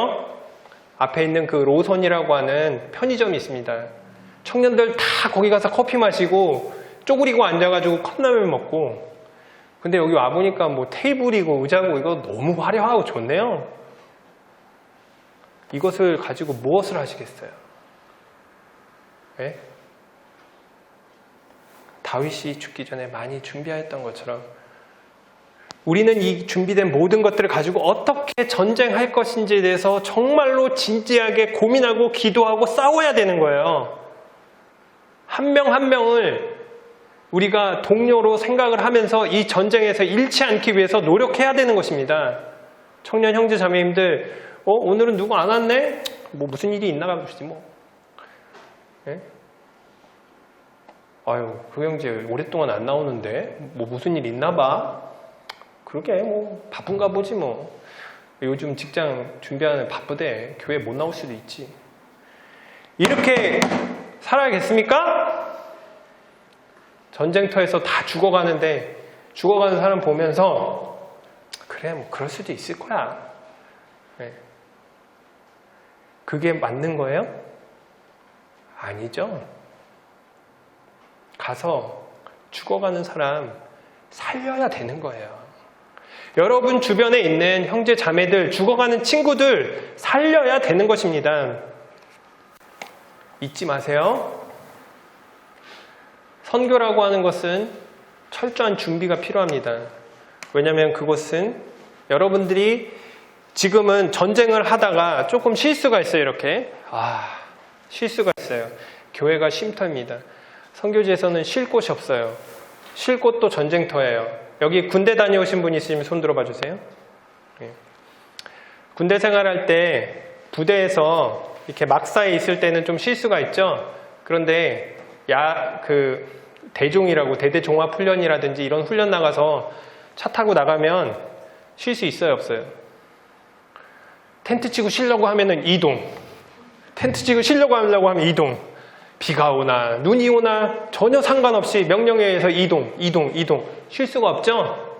앞에 있는 그 로선이라고 하는 편의점이 있습니다. 청년들 다 거기 가서 커피 마시고 쪼그리고 앉아가지고 컵라면 먹고. 근데 여기 와보니까 뭐 테이블이고 의자고 이거 너무 화려하고 좋네요. 이것을 가지고 무엇을 하시겠어요? 네? 다윗이 죽기 전에 많이 준비하였던 것처럼 우리는 이 준비된 모든 것들을 가지고 어떻게 전쟁할 것인지에 대해서 정말로 진지하게 고민하고 기도하고 싸워야 되는 거예요. 한 명 한 명을 우리가 동료로 생각을 하면서 이 전쟁에서 잃지 않기 위해서 노력해야 되는 것입니다. 청년 형제 자매님들, 오늘은 누구 안 왔네? 뭐 무슨 일이 있나 보시지 뭐. 네? 아유, 그 형제 오랫동안 안 나오는데 뭐 무슨 일 있나 봐. 그러게 뭐 바쁜가 보지 뭐. 요즘 직장 준비하는 바쁘대. 교회 못 나올 수도 있지. 이렇게 살아야겠습니까? 전쟁터에서 다 죽어가는데 죽어가는 사람 보면서 그래 뭐 그럴 수도 있을 거야. 네. 그게 맞는 거예요? 아니죠. 가서 죽어가는 사람 살려야 되는 거예요. 여러분 주변에 있는 형제 자매들, 죽어가는 친구들 살려야 되는 것입니다. 잊지 마세요. 선교라고 하는 것은 철저한 준비가 필요합니다. 왜냐하면 그것은 여러분들이 지금은 전쟁을 하다가 조금 실수가 있어요. 이렇게 실수가 있어요. 교회가 쉼터입니다. 선교지에서는 쉴 곳이 없어요. 쉴 곳도 전쟁터예요. 여기 군대 다녀오신 분 있으시면 손 들어봐 주세요. 네. 군대 생활할 때 부대에서 이렇게 막사에 있을 때는 좀 쉴 수가 있죠. 그런데 대종이라고 대대종합훈련이라든지 이런 훈련 나가서 차 타고 나가면 쉴 수 있어요, 없어요? 텐트 치고 쉬려고 하면은 이동. 텐트 치고 쉬려고 하려고 하면 이동. 비가 오나 눈이 오나 전혀 상관없이 명령에 의해서 이동. 쉴 수가 없죠?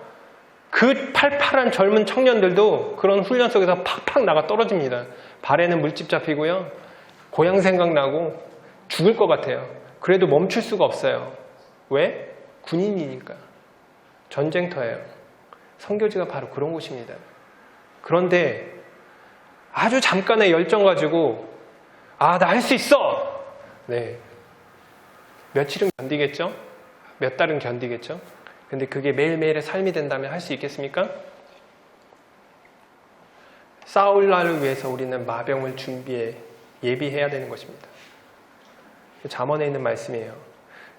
그 팔팔한 젊은 청년들도 그런 훈련 속에서 팍팍 나가 떨어집니다. 발에는 물집 잡히고요. 고향 생각나고 죽을 것 같아요. 그래도 멈출 수가 없어요. 왜? 군인이니까. 전쟁터예요. 선교지가 바로 그런 곳입니다. 그런데 아주 잠깐의 열정 가지고 나 할 수 있어! 네. 며칠은 견디겠죠? 몇 달은 견디겠죠? 근데 그게 매일매일의 삶이 된다면 할 수 있겠습니까? 싸울 날을 위해서 우리는 마병을 예비해야 되는 것입니다. 잠언에 있는 말씀이에요.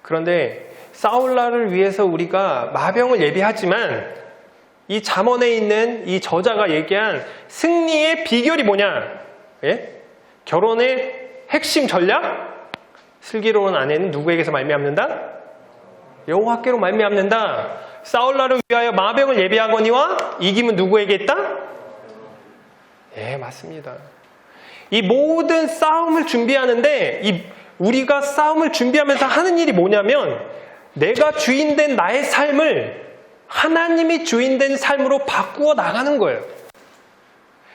그런데 싸울 날을 위해서 우리가 마병을 예비하지만 이 잠언에 있는 이 저자가 얘기한 승리의 비결이 뭐냐? 예? 결혼의 핵심 전략? 슬기로운 아내는 누구에게서 말미암는다? 여호와께로 말미암는다. 싸울 날을 위하여 마병을 예비하거니와 이김은 누구에게 있다? 예, 맞습니다. 이 모든 싸움을 준비하는데 우리가 싸움을 준비하면서 하는 일이 뭐냐면 내가 주인된 나의 삶을 하나님이 주인된 삶으로 바꾸어 나가는 거예요.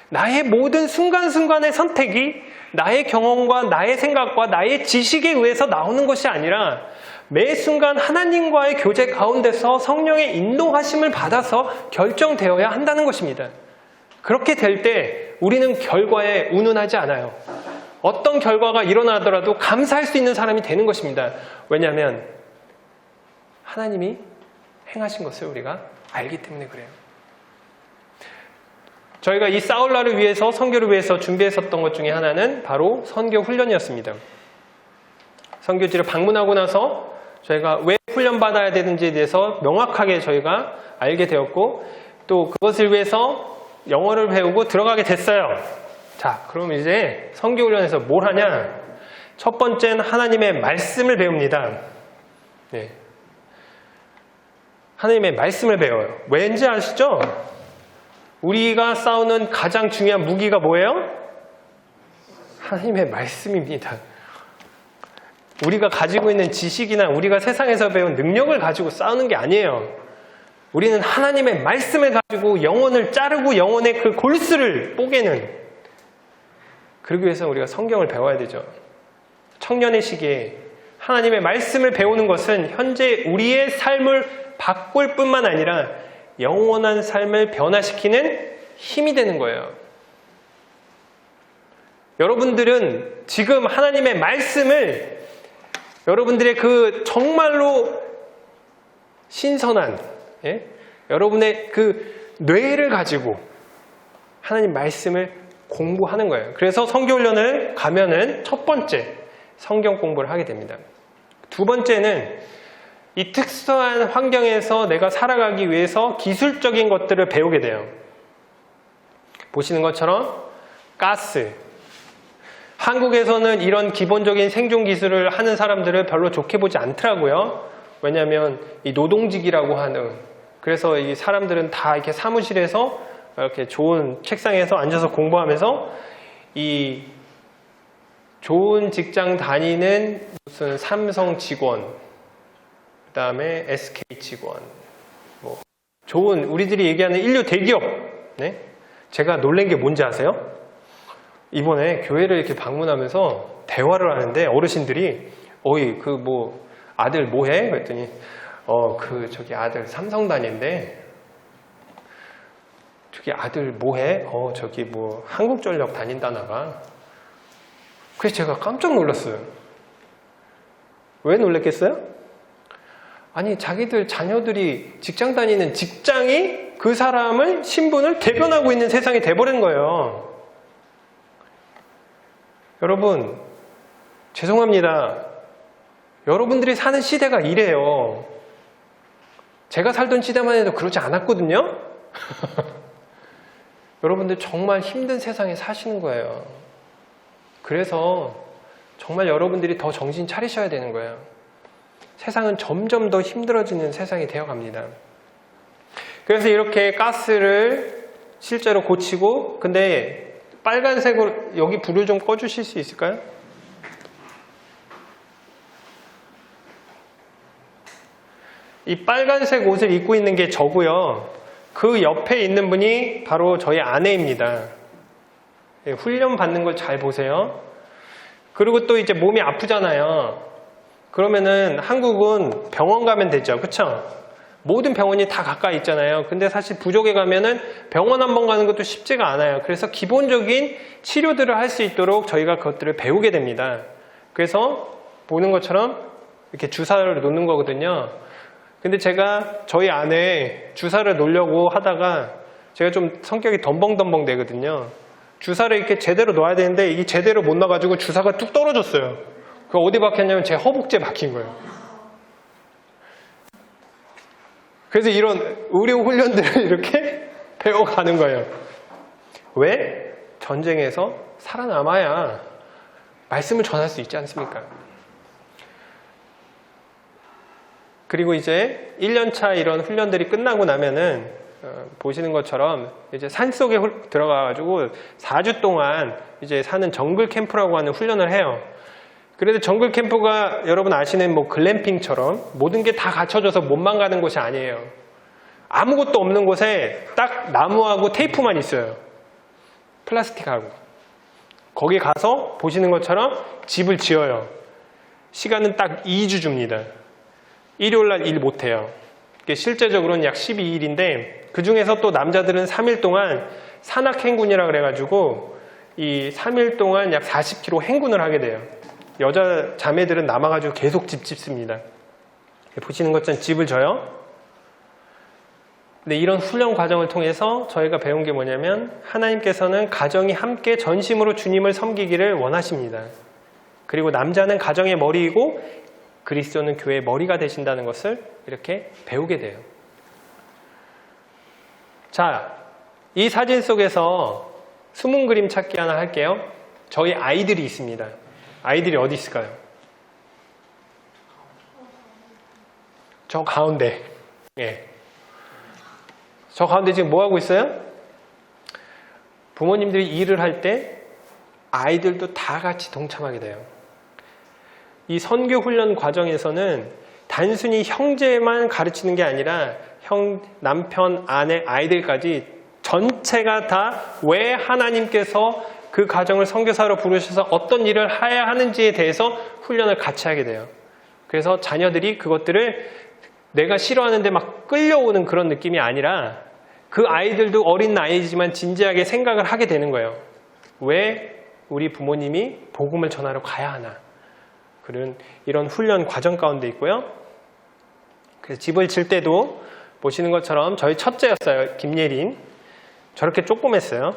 나의 모든 순간순간의 선택이 나의 경험과 나의 생각과 나의 지식에 의해서 나오는 것이 아니라 매 순간 하나님과의 교제 가운데서 성령의 인도하심을 받아서 결정되어야 한다는 것입니다. 그렇게 될 때 우리는 결과에 운운하지 않아요. 어떤 결과가 일어나더라도 감사할 수 있는 사람이 되는 것입니다. 왜냐하면 하나님이 행하신 것을 우리가 알기 때문에 그래요. 저희가 이 싸울 날을 위해서 선교를 위해서 준비했었던 것 중에 하나는 바로 선교 훈련이었습니다. 선교지를 방문하고 나서 저희가 왜 훈련받아야 되는지에 대해서 명확하게 저희가 알게 되었고 또 그것을 위해서 영어를 배우고 들어가게 됐어요. 자, 그럼 이제 선교훈련에서 뭘 하냐? 첫 번째는 하나님의 말씀을 배웁니다. 네. 하나님의 말씀을 배워요. 왠지 아시죠? 우리가 싸우는 가장 중요한 무기가 뭐예요? 하나님의 말씀입니다. 우리가 가지고 있는 지식이나 우리가 세상에서 배운 능력을 가지고 싸우는 게 아니에요. 우리는 하나님의 말씀을 가지고 영혼을 자르고 영혼의 그 골수를 뽀개는, 그러기 위해서 우리가 성경을 배워야 되죠. 청년의 시기에 하나님의 말씀을 배우는 것은 현재 우리의 삶을 바꿀 뿐만 아니라 영원한 삶을 변화시키는 힘이 되는 거예요. 여러분들은 지금 하나님의 말씀을 여러분들의 그 정말로 신선한 여러분의 그 뇌를 가지고 하나님 말씀을 공부하는 거예요. 그래서 선교훈련을 가면은 첫 번째 성경 공부를 하게 됩니다. 두 번째는 이 특수한 환경에서 내가 살아가기 위해서 기술적인 것들을 배우게 돼요. 보시는 것처럼 가스. 한국에서는 이런 기본적인 생존 기술을 하는 사람들을 별로 좋게 보지 않더라고요. 왜냐하면 이 노동직이라고 하는, 그래서 이 사람들은 다 이렇게 사무실에서 이렇게 좋은 책상에서 앉아서 공부하면서 이 좋은 직장 다니는 무슨 삼성 직원, 그 다음에 SK 직원, 뭐 좋은 우리들이 얘기하는 인류 대기업. 네? 제가 놀란 게 뭔지 아세요? 이번에 교회를 이렇게 방문하면서 대화를 하는데 어르신들이 어이 그 뭐 아들 뭐해? 그랬더니 저기 아들 삼성 다닌대. 저기 아들 뭐해? 저기 뭐 한국전력 다닌다나가. 그래서 제가 깜짝 놀랐어요. 왜 놀랐겠어요? 아니 자기들 자녀들이 직장 다니는 직장이 그 사람을 신분을 대변하고 있는 세상이 돼버린 거예요. 여러분 죄송합니다. 여러분들이 사는 시대가 이래요. 제가 살던 시대만 해도 그러지 않았거든요. 여러분들 정말 힘든 세상에 사시는 거예요. 그래서 정말 여러분들이 더 정신 차리셔야 되는 거예요. 세상은 점점 더 힘들어지는 세상이 되어 갑니다. 그래서 이렇게 가스를 실제로 고치고, 근데 빨간색으로, 여기 불을 좀 꺼주실 수 있을까요? 이 빨간색 옷을 입고 있는 게 저고요. 그 옆에 있는 분이 바로 저희 아내입니다. 훈련 받는 걸 잘 보세요. 그리고 또 이제 몸이 아프잖아요. 그러면은 한국은 병원 가면 되죠. 그쵸? 모든 병원이 다 가까이 있잖아요. 근데 사실 부족에 가면은 병원 한번 가는 것도 쉽지가 않아요. 그래서 기본적인 치료들을 할 수 있도록 저희가 그것들을 배우게 됩니다. 그래서 보는 것처럼 이렇게 주사를 놓는 거거든요. 근데 제가 저희 아내 주사를 놓으려고 하다가 제가 좀 성격이 덤벙덤벙 되거든요. 주사를 이렇게 제대로 놓아야 되는데 이게 제대로 못 놔가지고 주사가 뚝 떨어졌어요. 그 어디 박혔냐면 제 허벅지에 박힌 거예요. 그래서 이런 의료 훈련들을 이렇게 배워가는 거예요. 왜? 전쟁에서 살아남아야 말씀을 전할 수 있지 않습니까? 그리고 이제 1년차 이런 훈련들이 끝나고 나면은 보시는 것처럼 이제 산속에 들어가가지고 4주 동안 이제 사는 정글 캠프라고 하는 훈련을 해요. 그래도 정글 캠프가 여러분 아시는 뭐 글램핑처럼 모든 게 다 갖춰져서 몸만 가는 곳이 아니에요. 아무것도 없는 곳에 딱 나무하고 테이프만 있어요. 플라스틱하고. 거기 가서 보시는 것처럼 집을 지어요. 시간은 딱 2주 줍니다. 일요일날 일 못해요. 실제적으로는 약 12일인데 그 중에서 또 남자들은 3일 동안 산악행군이라 그래가지고 이 3일 동안 약 40km 행군을 하게 돼요. 여자 자매들은 남아가지고 계속 집 짓습니다. 보시는 것처럼 집을 져요. 근데 이런 훈련 과정을 통해서 저희가 배운 게 뭐냐면 하나님께서는 가정이 함께 전심으로 주님을 섬기기를 원하십니다. 그리고 남자는 가정의 머리이고 그리스도는 교회의 머리가 되신다는 것을 이렇게 배우게 돼요. 자, 이 사진 속에서 숨은 그림 찾기 하나 할게요. 저희 아이들이 있습니다. 아이들이 어디 있을까요? 저 가운데. 예. 저 가운데 지금 뭐 하고 있어요? 부모님들이 일을 할 때 아이들도 다 같이 동참하게 돼요. 이 선교 훈련 과정에서는 단순히 형제만 가르치는 게 아니라 남편, 아내, 아이들까지 전체가 다 왜 하나님께서 그 가정을 선교사로 부르셔서 어떤 일을 해야 하는지에 대해서 훈련을 같이 하게 돼요. 그래서 자녀들이 그것들을 내가 싫어하는데 막 끌려오는 그런 느낌이 아니라 그 아이들도 어린 나이지만 진지하게 생각을 하게 되는 거예요. 왜 우리 부모님이 복음을 전하러 가야 하나? 그런 이런 훈련 과정 가운데 있고요. 그래서 집을 질 때도 보시는 것처럼 저희 첫째였어요. 김예린. 저렇게 조그맸어요.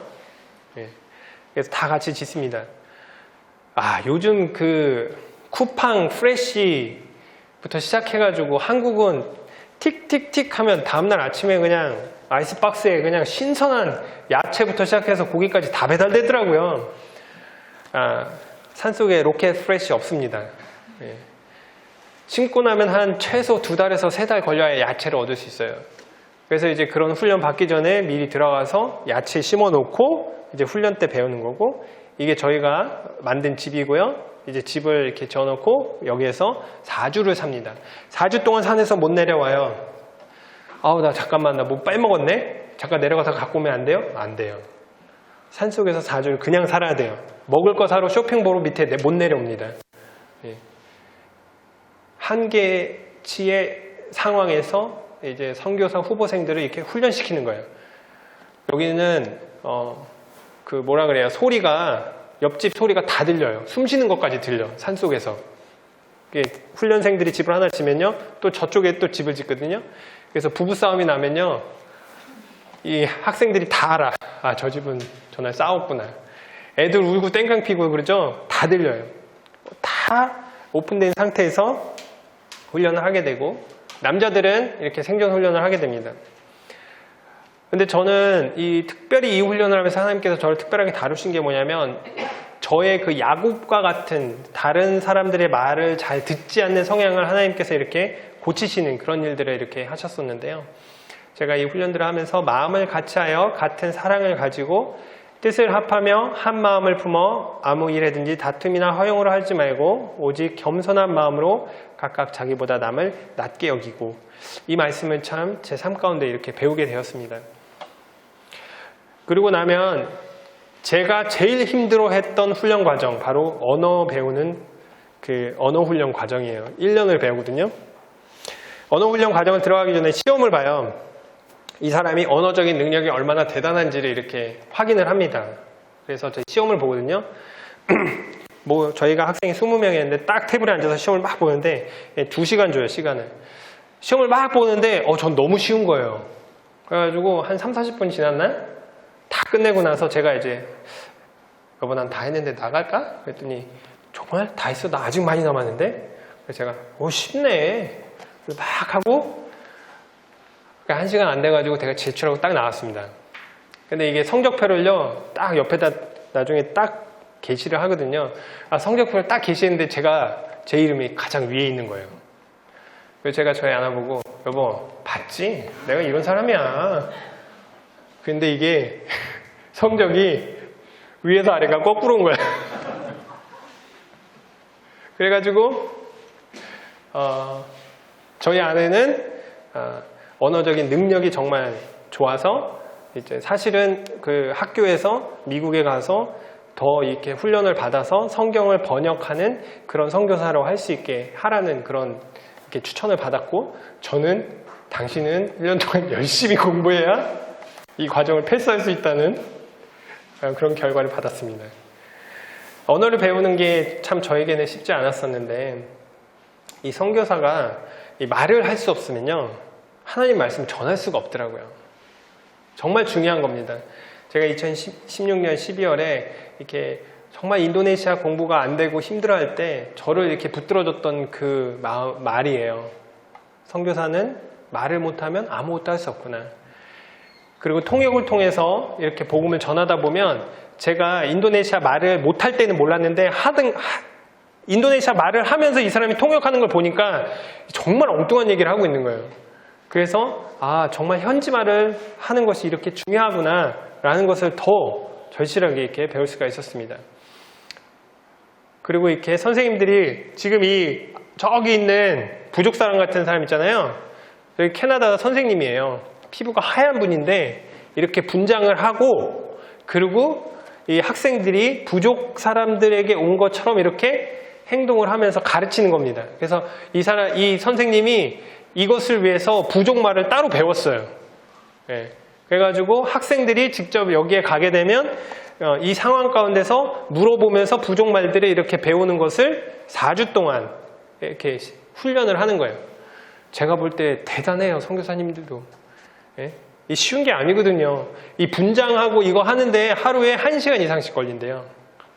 예. 그래서 다 같이 짓습니다. 아, 요즘 그 쿠팡 프레쉬부터 시작해가지고 한국은 틱틱틱 하면 다음날 아침에 그냥 아이스박스에 그냥 신선한 야채부터 시작해서 고기까지 다 배달되더라고요. 아, 산속에 로켓 프레쉬 없습니다. 예. 심고 나면 한 최소 2달에서 3달 걸려야 야채를 얻을 수 있어요. 그래서 이제 그런 훈련 받기 전에 미리 들어가서 야채 심어 놓고 이제 훈련 때 배우는 거고, 이게 저희가 만든 집이고요. 이제 집을 이렇게 지어 놓고 여기에서 4주를 삽니다. 4주 동안 산에서 못 내려와요. 아우, 나 잠깐만, 나 뭐 빼먹었네? 잠깐 내려가서 갖고 오면 안 돼요? 안 돼요. 산속에서 4주를 그냥 살아야 돼요. 먹을 거 사러 쇼핑 보러 밑에 못 내려옵니다. 예. 한계치의 상황에서 이제 선교사 후보생들을 이렇게 훈련시키는 거예요. 여기는 그 뭐라 그래요? 소리가 옆집 소리가 다 들려요. 숨 쉬는 것까지 들려. 산속에서. 훈련생들이 집을 하나 지면요, 또 저쪽에 또 집을 짓거든요. 그래서 부부싸움이 나면요, 이 학생들이 다 알아. 아, 저 집은 전날 싸웠구나. 애들 울고 땡깡 피고 그러죠? 다 들려요. 다 오픈된 상태에서 훈련을 하게 되고, 남자들은 이렇게 생존 훈련을 하게 됩니다. 근데 저는 특별히 이 훈련을 하면서 하나님께서 저를 특별하게 다루신 게 뭐냐면, 저의 그 야곱과 같은 다른 사람들의 말을 잘 듣지 않는 성향을 하나님께서 이렇게 고치시는 그런 일들을 이렇게 하셨었는데요. 제가 이 훈련들을 하면서 마음을 같이하여 같은 사랑을 가지고 뜻을 합하며 한 마음을 품어 아무 일에든지 다툼이나 허용으로 하지 말고 오직 겸손한 마음으로 각각 자기보다 남을 낮게 여기고, 이 말씀을 참 제 삶 가운데 이렇게 배우게 되었습니다. 그리고 나면 제가 제일 힘들어했던 훈련 과정, 바로 언어 배우는 그 언어 훈련 과정이에요. 1년을 배우거든요. 언어 훈련 과정을 들어가기 전에 시험을 봐요. 이 사람이 언어적인 능력이 얼마나 대단한지를 이렇게 확인을 합니다. 그래서 저 시험을 보거든요. 뭐 저희가 학생이 20명이었는데 딱 테이블에 앉아서 시험을 막 보는데 2시간 줘요, 시간을. 시험을 막 보는데 전 너무 쉬운 거예요. 그래가지고 한 30-40분 지났나? 다 끝내고 나서 제가 이제 여보 난 다 했는데 나갈까? 그랬더니 정말 다 했어? 나 아직 많이 남았는데? 그래서 제가 쉽네. 그래서 막 하고 1시간 안 돼가지고 제가 제출하고 딱 나왔습니다. 근데 이게 성적표를요, 딱 옆에다 나중에 딱 게시를 하거든요. 성적표를 딱 게시했는데 제 이름이 가장 위에 있는 거예요. 그래서 제가 저희 아나 보고, 여보, 봤지? 내가 이런 사람이야. 근데 이게 성적이 위에서 아래가 거꾸로 온 거야. 그래가지고, 저희 아내는, 언어적인 능력이 정말 좋아서 이제 사실은 그 학교에서 미국에 가서 더 이렇게 훈련을 받아서 성경을 번역하는 그런 선교사로 할 수 있게 하라는 그런 이렇게 추천을 받았고, 저는 당신은 1년 동안 열심히 공부해야 이 과정을 패스할 수 있다는 그런 결과를 받았습니다. 언어를 배우는 게 참 저에게는 쉽지 않았었는데, 이 선교사가 이 말을 할 수 없으면요 하나님 말씀을 전할 수가 없더라고요. 정말 중요한 겁니다. 제가 2016년 12월에 이렇게 정말 인도네시아 공부가 안 되고 힘들어할 때 저를 이렇게 붙들어줬던 그 말이에요. 선교사는 말을 못하면 아무것도 할 수 없구나. 그리고 통역을 통해서 이렇게 복음을 전하다 보면 제가 인도네시아 말을 못할 때는 몰랐는데 인도네시아 말을 하면서 이 사람이 통역하는 걸 보니까 정말 엉뚱한 얘기를 하고 있는 거예요. 그래서 정말 현지말을 하는 것이 이렇게 중요하구나 라는 것을 더 절실하게 이렇게 배울 수가 있었습니다. 그리고 이렇게 선생님들이 지금 저기 있는 부족사람 같은 사람 있잖아요. 여기 캐나다 선생님이에요. 피부가 하얀 분인데 이렇게 분장을 하고, 그리고 이 학생들이 부족 사람들에게 온 것처럼 이렇게 행동을 하면서 가르치는 겁니다. 그래서 이 선생님이 이것을 위해서 부족말을 따로 배웠어요. 그래가지고 학생들이 직접 여기에 가게 되면 이 상황 가운데서 물어보면서 부족말들을 이렇게 배우는 것을 4주 동안 이렇게 훈련을 하는 거예요. 제가 볼 때 대단해요, 선교사님들도. 이 쉬운 게 아니거든요. 이 분장하고 이거 하는데 하루에 1시간 이상씩 걸린대요.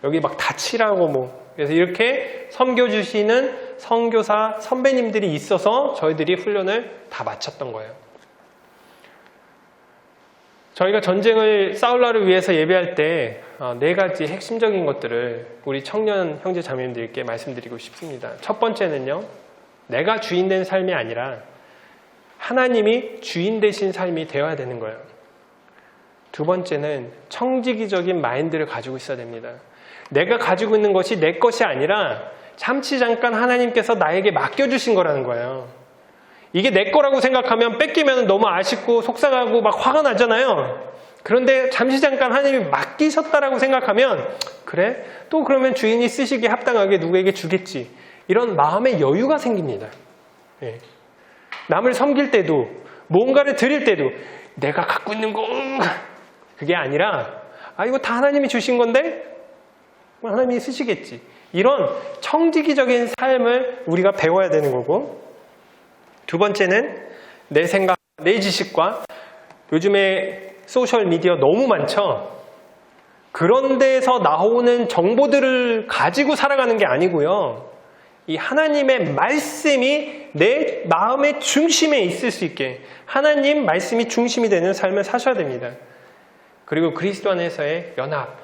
여기 막 다 칠하고 그래서 이렇게 섬겨주시는 선교사 선배님들이 있어서 저희들이 훈련을 다 마쳤던 거예요. 저희가 전쟁을 싸울라를 위해서 예배할 때 4가지 핵심적인 것들을 우리 청년 형제 자매님들께 말씀드리고 싶습니다. 첫 번째는요, 내가 주인 된 삶이 아니라 하나님이 주인 되신 삶이 되어야 되는 거예요. 두 번째는 청지기적인 마인드를 가지고 있어야 됩니다. 내가 가지고 있는 것이 내 것이 아니라 잠시 잠깐 하나님께서 나에게 맡겨주신 거라는 거예요. 이게 내 거라고 생각하면 뺏기면 너무 아쉽고 속상하고 막 화가 나잖아요. 그런데 잠시 잠깐 하나님이 맡기셨다라고 생각하면, 그래? 또 그러면 주인이 쓰시기에 합당하게 누구에게 주겠지. 이런 마음의 여유가 생깁니다. 남을 섬길 때도, 뭔가를 드릴 때도 내가 갖고 있는 거 그게 아니라 이거 다 하나님이 주신 건데 하나님이 쓰시겠지. 이런 청지기적인 삶을 우리가 배워야 되는 거고, 두 번째는 내 생각, 내 지식과 요즘에 소셜미디어 너무 많죠. 그런 데서 나오는 정보들을 가지고 살아가는 게 아니고요. 이 하나님의 말씀이 내 마음의 중심에 있을 수 있게 하나님 말씀이 중심이 되는 삶을 사셔야 됩니다. 그리고 그리스도 안에서의 연합.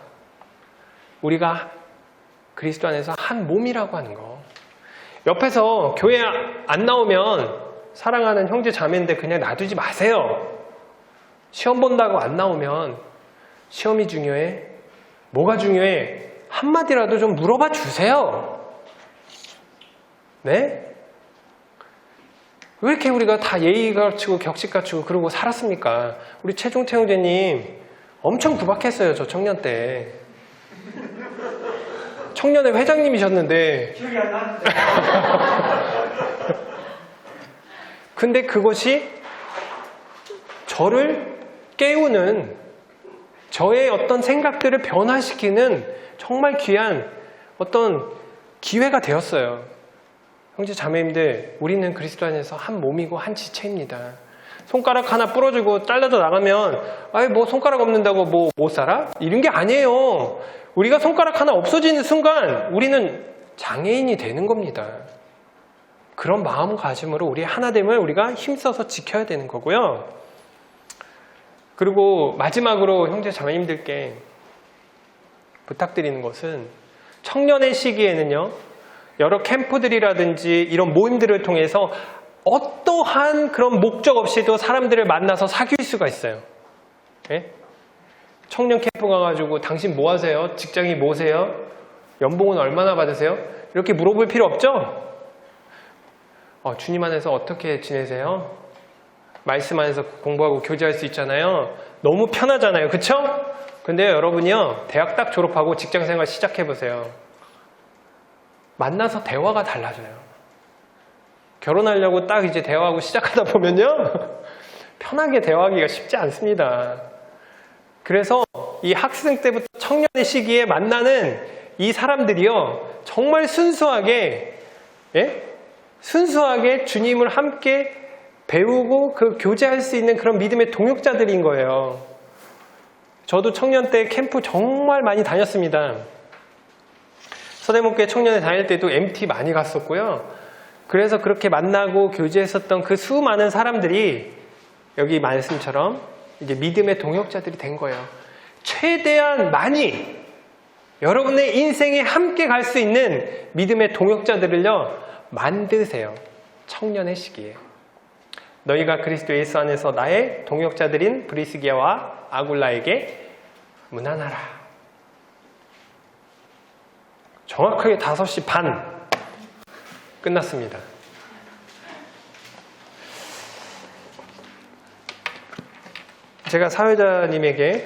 우리가 그리스도 안에서 한 몸이라고 하는 거. 옆에서 교회 안 나오면 사랑하는 형제 자매인데 그냥 놔두지 마세요. 시험 본다고 안 나오면 시험이 중요해? 뭐가 중요해? 한마디라도 좀 물어봐 주세요. 네? 왜 이렇게 우리가 다 예의 갖추고 격식 갖추고 그러고 살았습니까? 우리 최종태 형제님 엄청 구박했어요. 저 청년 때. 청년회 회장님이셨는데. 기억이 안 나는데. 근데 그것이 저를 깨우는, 저의 어떤 생각들을 변화시키는 정말 귀한 어떤 기회가 되었어요. 형제 자매님들, 우리는 그리스도 안에서 한 몸이고 한 지체입니다. 손가락 하나 부러지고 잘라져 나가면 아이 뭐 손가락 없는다고 뭐 못 살아? 이런 게 아니에요. 우리가 손가락 하나 없어지는 순간 우리는 장애인이 되는 겁니다. 그런 마음가짐으로 우리의 하나됨을 우리가 힘써서 지켜야 되는 거고요. 그리고 마지막으로 형제 자매님들께 부탁드리는 것은 청년의 시기에는요, 여러 캠프들이라든지 이런 모임들을 통해서 어떠한 그런 목적 없이도 사람들을 만나서 사귈 수가 있어요. 예? 청년 캠프 가가지고 당신 뭐 하세요? 직장이 뭐세요? 연봉은 얼마나 받으세요? 이렇게 물어볼 필요 없죠? 주님 안에서 어떻게 지내세요? 말씀 안에서 공부하고 교제할 수 있잖아요. 너무 편하잖아요. 그쵸? 근데 여러분이요, 대학 딱 졸업하고 직장생활 시작해보세요. 만나서 대화가 달라져요. 결혼하려고 딱 이제 대화하고 시작하다 보면요, 편하게 대화하기가 쉽지 않습니다. 그래서 이 학생 때부터 청년의 시기에 만나는 이 사람들이요, 정말 순수하게, 예? 순수하게 주님을 함께 배우고 그 교제할 수 있는 그런 믿음의 동역자들인 거예요. 저도 청년 때 캠프 정말 많이 다녔습니다. 서대문교회 청년회 다닐 때도 MT 많이 갔었고요. 그래서 그렇게 만나고 교제했었던 그 수많은 사람들이 여기 말씀처럼 이제 믿음의 동역자들이 된 거예요. 최대한 많이 여러분의 인생에 함께 갈 수 있는 믿음의 동역자들을요, 만드세요. 청년의 시기에. 너희가 그리스도 예수 안에서 나의 동역자들인 브리스기아와 아굴라에게 문안하라. 정확하게 5시 반 끝났습니다. 제가 사회자님에게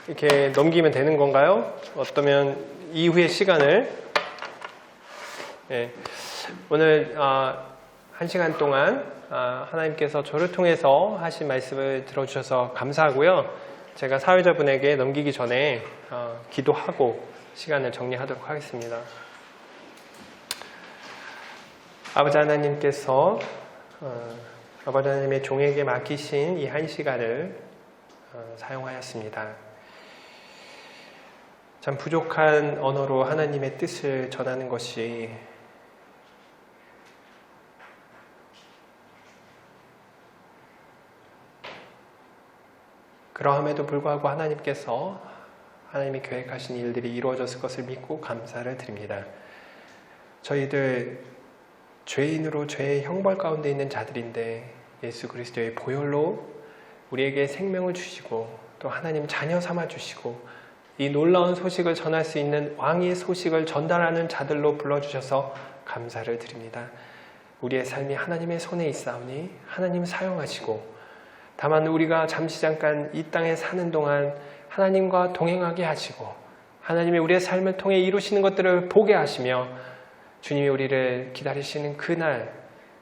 이렇게 넘기면 되는 건가요? 어떠면 이후의 시간을, 오늘 1시간 동안 하나님께서 저를 통해서 하신 말씀을 들어주셔서 감사하고요. 제가 사회자분에게 넘기기 전에 기도하고 시간을 정리하도록 하겠습니다. 아버지 하나님께서 아버지 하나님의 종에게 맡기신 이 1시간을 사용하였습니다. 참 부족한 언어로 하나님의 뜻을 전하는 것이 그러함에도 불구하고 하나님께서 하나님이 계획하신 일들이 이루어졌을 것을 믿고 감사를 드립니다. 저희들 죄인으로 죄의 형벌 가운데 있는 자들인데 예수 그리스도의 보혈로 우리에게 생명을 주시고 또 하나님 자녀 삼아 주시고 이 놀라운 소식을 전할 수 있는 왕의 소식을 전달하는 자들로 불러주셔서 감사를 드립니다. 우리의 삶이 하나님의 손에 있사오니 하나님 사용하시고 다만 우리가 잠시 잠깐 이 땅에 사는 동안 하나님과 동행하게 하시고 하나님이 우리의 삶을 통해 이루시는 것들을 보게 하시며 주님이 우리를 기다리시는 그날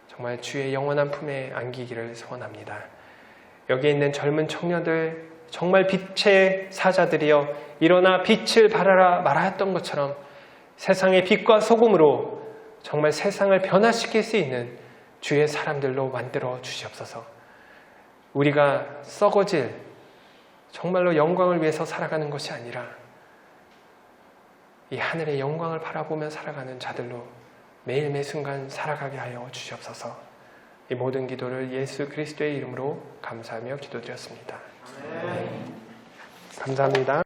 정말 주의 영원한 품에 안기기를 소원합니다. 여기에 있는 젊은 청년들 정말 빛의 사자들이여 일어나 빛을 발하라 말하였던 것처럼 세상의 빛과 소금으로 정말 세상을 변화시킬 수 있는 주의 사람들로 만들어 주시옵소서. 우리가 썩어질 정말로 영광을 위해서 살아가는 것이 아니라 이 하늘의 영광을 바라보며 살아가는 자들로 매일 매 순간 살아가게 하여 주시옵소서. 이 모든 기도를 예수 그리스도의 이름으로 감사하며 기도드렸습니다. 감사합니다.